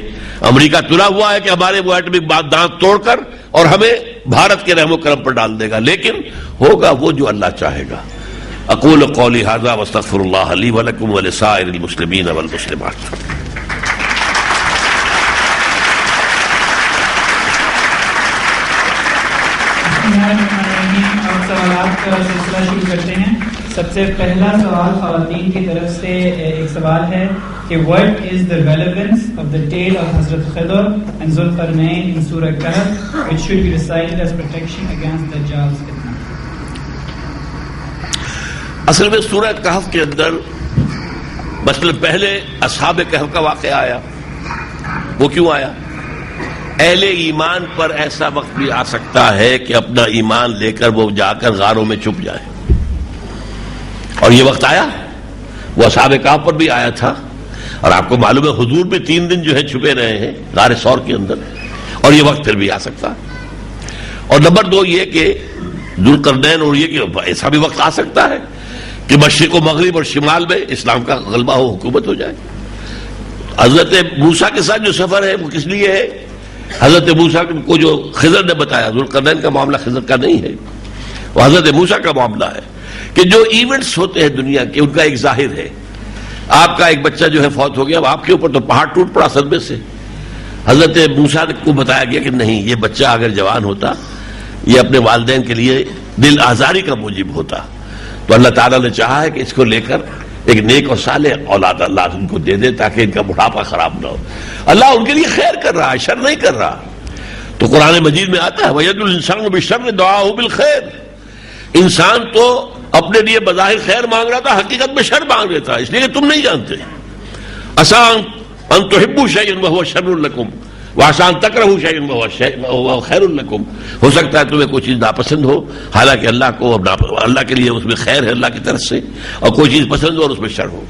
امریکہ تلا ہوا ہے کہ ہمارے وہ ایٹمک دانت توڑ کر اور ہمیں بھارت کے رحم و کرم پر ڈال دے گا، لیکن ہوگا وہ جو اللہ چاہے گا. اقول قولی ھذا واستغفر اللہ لی ولکم ولسائر المسلمین والمسلمات. اور سوالات کا سلسلہ شروع کرتے ہیں. سب سے پہلا سوال خواتین کی طرف سے ایک سوال ہے کہ what is the relevance of the tale of Hazrat Khidr and Zulqarnain in Surah Kahf which should be recited as protection against Dajjal's fitna. اصل میں سورہ کہف کے اندر مثلا پہلے اصحاب کہف کا واقعہ آیا. وہ کیوں آیا؟ اہل ایمان پر ایسا وقت بھی آ سکتا ہے کہ اپنا ایمان لے کر وہ جا کر غاروں میں چھپ جائے، اور یہ وقت آیا. وہ اصحاب کہف پر بھی آیا تھا، اور آپ کو معلوم ہے حضور بھی 3 دن جو ہے چھپے رہے ہیں غار ثور کے اندر، اور یہ وقت پھر بھی آ سکتا. اور نمبر 2 یہ کہ ذوالقرنین، اور یہ کہ ایسا بھی وقت آ سکتا ہے کہ مشرق و مغرب اور شمال میں اسلام کا غلبہ ہو، حکومت ہو جائے. حضرت موسیٰ کے ساتھ جو سفر ہے وہ کس لیے ہے؟ حضرت موسیٰ کو جو خضر نے بتایا، ذوالقرنین کا معاملہ خضر کا نہیں ہے، وہ حضرت موسیٰ کا معاملہ ہے کہ جو ایونٹس ہوتے ہیں دنیا کے ان کا ایک ظاہر ہے. آپ کا ایک بچہ جو ہے فوت ہو گیا، اب آپ کے اوپر تو پہاڑ ٹوٹ پڑا صدمے سے. حضرت موسیٰ کو بتایا گیا کہ نہیں، یہ بچہ اگر جوان ہوتا، یہ اپنے والدین کے لیے دل آزاری کا موجب ہوتا، تو اللہ تعالیٰ نے چاہا ہے کہ اس کو لے کر ایک نیک اور صالح اولاد اللہ ان کو دے دے تاکہ ان کا بڑھاپا خراب نہ ہو. اللہ ان کے لیے خیر کر رہا ہے، شر نہیں کر رہا. تو قرآن مجید میں آتا ہے وَيَدْعُو الْإِنسَانُ بِالشَّرِّ دُعَاءَهُ بِالْخَيْرِ. انسان تو اپنے لیے بظاہر خیر مانگ رہا تھا، حقیقت میں شر مانگ رہا تھا، اس لیے کہ تم نہیں جانتے. عَسَىٰ أَن تُحِبُّوا شَيْئًا وَهُوَ شَرٌّ لَكُمْ وَعَسَىٰ أَن تَكْرَهُوا شَيْئًا وَهُوَ خَيْرٌ لَكُمْ. ہو سکتا ہے تمہیں کوئی چیز ناپسند ہو، حالانکہ اللہ کے لیے اس میں خیر ہے اللہ کی طرف سے، اور کوئی چیز پسند ہو اور اس میں شر ہو.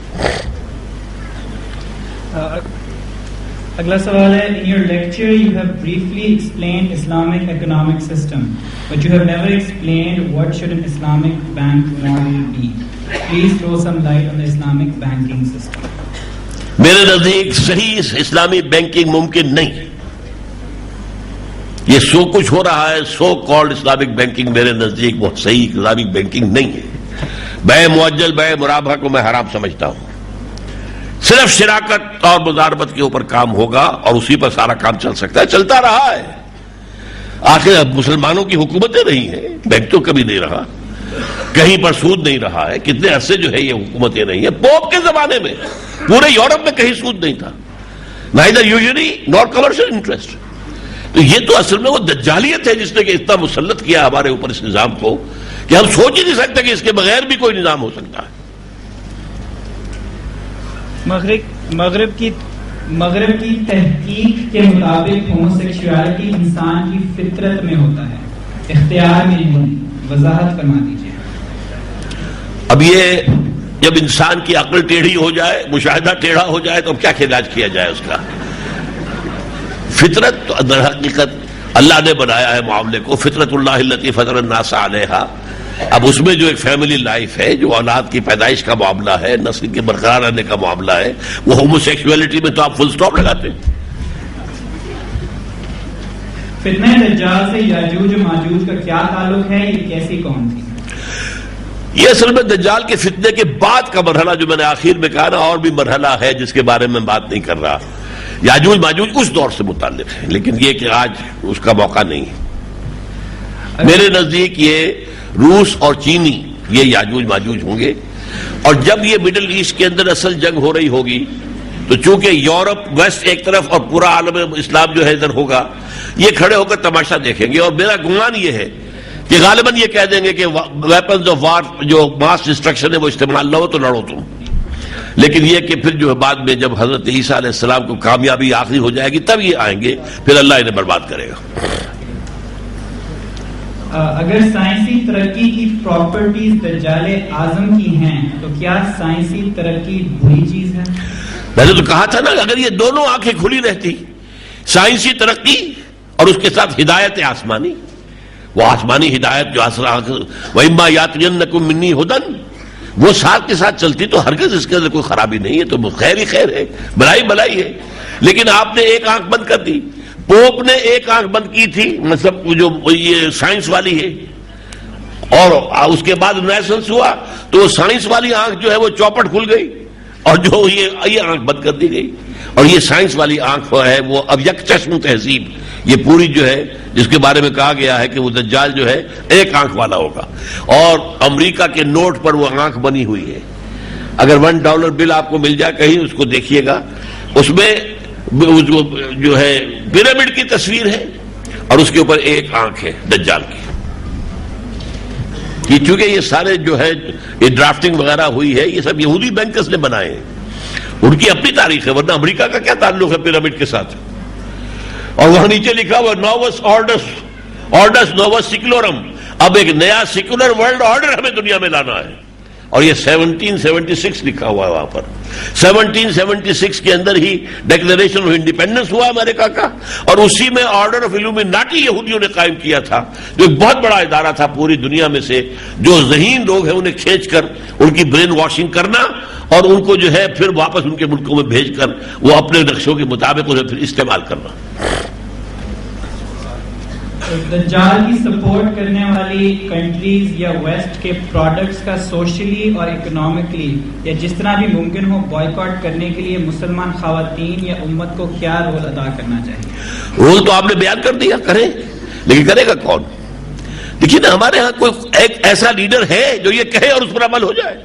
اگلا سوال ہے in your lecture you have briefly explained Islamic economic system but you have never explained what should an Islamic bank model be. Please throw some light on the Islamic banking system. میرے نزدیک صحیح اسلامی banking ممکن نہیں. یہ سو کچھ ہو رہا ہے سو کالڈ اسلامک بینکنگ میرے نزدیک بہت صحیح اسلامک بینکنگ نہیں ہے. بے معجل بے مرابحہ کو میں حرام سمجھتا ہوں. صرف شراکت اور مضاربت کے اوپر کام ہوگا اور اسی پر سارا کام چل سکتا ہے، چلتا رہا ہے. آخر مسلمانوں کی حکومتیں رہی ہیں، بینک تو کبھی نہیں رہا، کہیں پر سود نہیں رہا ہے. کتنے عرصے جو ہے یہ حکومتیں رہی ہیں. پوپ کے زمانے میں پورے یورپ میں کہیں سود نہیں تھا، neither usury nor commercial interest. تو یہ تو اصل میں وہ دجالیت ہے جس نے کہ اتنا مسلط کیا ہمارے اوپر اس نظام کو کہ ہم سوچ ہی نہیں سکتے کہ اس کے بغیر بھی کوئی نظام ہو سکتا ہے. مغرب کی تحقیق کے مطابق ہوموسیکشوالٹی انسان کی فطرت میں ہوتا ہے، اختیار میں نہیں. وضاحت فرما دیجیے. اب یہ جب انسان کی عقل ٹیڑھی ہو جائے، مشاہدہ ٹیڑھا ہو جائے، تو اب کیا علاج کیا جائے اس کا؟ فطرت تو در حقیقت اللہ نے بنایا ہے معاملے کو، فطرت اللہ التی فطر الناس علیہا. اب اس میں جو ایک فیملی لائف ہے، جو اولاد کی پیدائش کا معاملہ ہے، نسل کے برقرار رہنے کا معاملہ ہے، وہ ہوموسیکشوالٹی میں تو آپ فل سٹاپ لگاتے ہیں. فتنہ دجال سے یاجوج و ماجوج کا کیا تعلق ہے؟ یہ کیسی قوم تھی؟ یہ اصل میں دجال کے فتنے کے بعد کا مرحلہ جو میں نے آخر میں کہا نا، اور بھی مرحلہ ہے جس کے بارے میں بات نہیں کر رہا. یاجوج ماجوج اس دور سے متعلق ہے، لیکن یہ کہ آج اس کا موقع نہیں ہے. میرے نزدیک یہ روس اور چینی یہ یاجوج ماجوج ہوں گے. اور جب یہ مڈل ایسٹ کے اندر اصل جنگ ہو رہی ہوگی تو چونکہ یورپ ویسٹ ایک طرف اور پورا عالم اسلام جو ہے ادھر ہوگا، یہ کھڑے ہو کر تماشا دیکھیں گے. اور میرا گمان یہ ہے کہ غالباً یہ کہہ دیں گے کہ ویپنز آف وار جو ماس ڈسٹرکشن ہے وہ استعمال نہ ہو تو لڑو تم. لیکن یہ کہ پھر جو ہے بعد میں جب حضرت عیسیٰ علیہ السلام کو کامیابی آخری ہو جائے گی تب یہ آئیں گے, پھر اللہ انہیں برباد کرے گا. اگر سائنسی ترقی کی پراپرٹیز دجال اعظم کی ہیں تو کیا سائنسی ترقی بری چیز ہے؟ میں نے تو کہا تھا نا, اگر یہ دونوں آنکھیں کھلی رہتی, سائنسی ترقی اور اس کے ساتھ ہدایت آسمانی, وہ آسمانی ہدایت جو وَإِمَّا يَأْتِيَنَّكُم مِّنِّي هُدًى, وہ ساتھ کے ساتھ چلتی تو ہرگز اس کے اندر کوئی خرابی نہیں ہے, تو خیر ہی خیر ہے, بلائی بلائی ہے. لیکن آپ نے ایک آنکھ بند کر دی. پوپ نے ایک آنکھ بند کی تھی, مطلب جو یہ سائنس والی ہے, اور اس کے بعد رینیسنس ہوا تو وہ سائنس والی آنکھ جو ہے وہ چوپٹ کھل گئی, اور جو یہ آنکھ بند کر دی گئی. اور یہ سائنس والی آنکھ ہے وہ اب یک چشم تہذیب, یہ پوری جو ہے جس کے بارے میں کہا گیا ہے کہ وہ دجال جو ہے ایک آنکھ والا ہوگا, اور امریکہ کے نوٹ پر وہ آنکھ بنی ہوئی ہے. اگر $1 بل آپ کو مل جائے کہیں, اس کو دیکھیے گا, اس میں جو ہے پیرامڈ کی تصویر ہے اور اس کے اوپر ایک آنکھ ہے دجال کی. یہ چونکہ یہ سارے جو ہے یہ ڈرافٹنگ وغیرہ ہوئی ہے, یہ سب یہودی بینکرز نے بنائے ہیں, ان کی اپنی تاریخ ہے, ورنہ امریکہ کا کیا تعلق ہے پیرامڈ کے ساتھ. اور وہاں نیچے لکھا ہوا نووس آرڈرس نووس سیکولورم, اب ایک نیا سیکولر ورلڈ آرڈر ہمیں دنیا میں لانا ہے. اور یہ 1776 لکھا ہوا ہے وہاں پر. 1776 کے اندر ہی ڈیکلریشن آف انڈیپینڈنس ہوا امریکہ کا, اور اسی میں آرڈر آف الومیناٹی یہودیوں نے قائم کیا تھا, جو ایک بہت بڑا ادارہ تھا پوری دنیا میں سے, جو ذہین لوگ ہیں انہیں کھینچ کر ان کی برین واشنگ کرنا اور ان کو جو ہے پھر واپس ان کے ملکوں میں بھیج کر وہ اپنے نقشوں کے مطابق انہیں پھر استعمال کرنا. دجال کی سپورٹ کرنے والی کنٹریز یا ویسٹ کے پروڈکٹس کا سوشلی اور اکنامکلی یا جس طرح بھی ممکن ہو بائیکاٹ کرنے کے لیے مسلمان خواتین یا امت کو کیا رول ادا کرنا چاہیے؟ رول تو آپ نے بیان کر دیا, کریں, لیکن کرے گا کون؟ دیکھیے نا, ہمارے ہاں کوئی ایک ایسا لیڈر ہے جو یہ کہے اور اس پر عمل ہو جائے.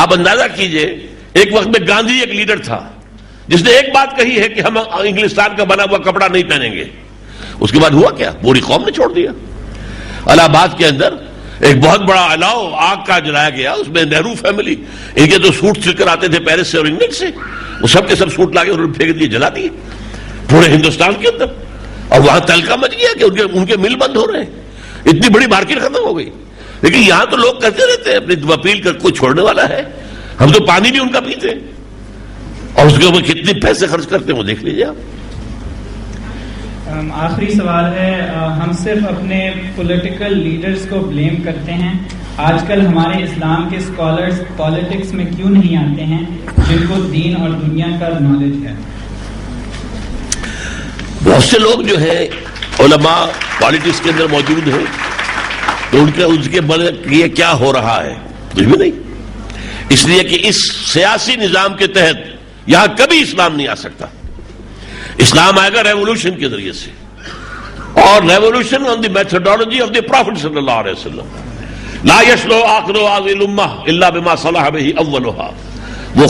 آپ اندازہ کیجئے, ایک وقت میں گاندھی ایک لیڈر تھا جس نے ایک بات کہی ہے کہ ہم انگلستان کا بنا ہوا کپڑا نہیں پہنیں گے. اس کے بعد ہوا کیا؟ پوری قوم نے چھوڑ دیا. الہ آباد کے اندر ایک بہت بڑا الاؤ آگ کا جلایا گیا, اس میں نہرو فیملی, ان کے تو سوٹ سل کر آتے تھے پیرس سے اور انگلینڈ سے, وہ سب کے سب سوٹ لا کے انہوں نے پھینک دیے, جلا دیے پورے ہندوستان کے اندر. اور وہاں تلکا مچ گیا کہ ان کے مل بند ہو رہے ہیں, اتنی بڑی مارکیٹ ختم ہو گئی. لیکن یہاں تو لوگ کرتے رہتے ہیں, اپنی اپیل کر کوئی چھوڑنے والا ہے. ہم تو پانی بھی ان کا پیتے ہیں, اور اس کے اوپر کتنے پیسے خرچ کرتے ہیں وہ دیکھ لیجیے آپ. آخری سوال ہے, ہم صرف اپنے پولیٹیکل لیڈرز کو بلیم کرتے ہیں, آج کل ہمارے اسلام کے اسکالرز پالیٹکس میں کیوں نہیں آتے ہیں جن کو دین اور دنیا کا نالج ہے؟ بہت سے لوگ جو ہے علماء پالیٹکس کے اندر موجود ہیں, تو ان کے بارے یہ کیا ہو رہا ہے کچھ بھی نہیں, اس لیے کہ اس سیاسی نظام کے تحت یہاں کبھی اسلام نہیں آ سکتا. اسلام آئے گا ریولوشن کے ذریعے سے, اور revolution on the methodology of the prophet صلی اللہ علیہ وسلم. لا یصلح آخر هذه الامہ الا بما صلح به اولها. وہ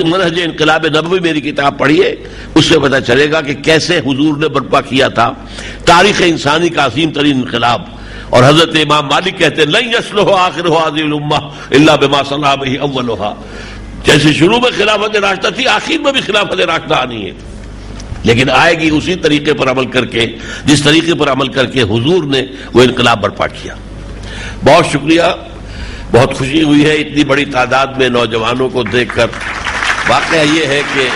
منہج انقلاب نبوی میری کتاب پڑھیے, اس سے پتہ چلے گا کہ کیسے حضور نے برپا کیا تھا تاریخ انسانی کا عظیم ترین انقلاب. اور حضرت امام مالک کہتے ہیں لن یصلح آخر هذه الامہ الا بما صلح به اولها. جیسے شروع میں خلافت راشدہ تھی, آخر میں بھی خلافت راشدہ آنی ہے, لیکن آئے گی اسی طریقے پر عمل کر کے جس طریقے پر عمل کر کے حضور نے وہ انقلاب برپا کیا. بہت شکریہ, بہت خوشی ہوئی ہے اتنی بڑی تعداد میں نوجوانوں کو دیکھ کر. واقعہ یہ ہے کہ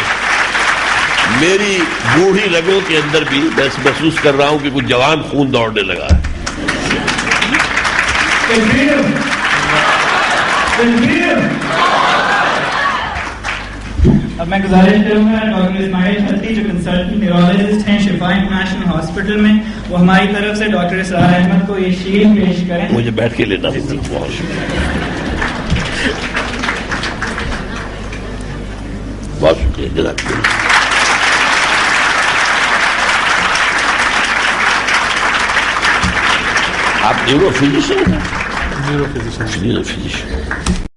میری بوڑھی رگوں کے اندر بھی میں محسوس کر رہا ہوں کہ کچھ جوان خون دوڑنے لگا ہے. اب میں گزارش کروں گا ڈاکٹر اسماعیل خطی جو کنسلٹنٹ نیورولوجسٹ ہیں شفا انٹرنیشنل ہاسپٹل میں, وہ ہماری طرف سے ڈاکٹر اسرار احمد کو یہ شیلڈ پیش کریں. مجھے بیٹھ کے لینا ہے. بہت شکریہ, جزاک اللہ. آپ نیورو فزیشین ہیں؟ Neuro physician.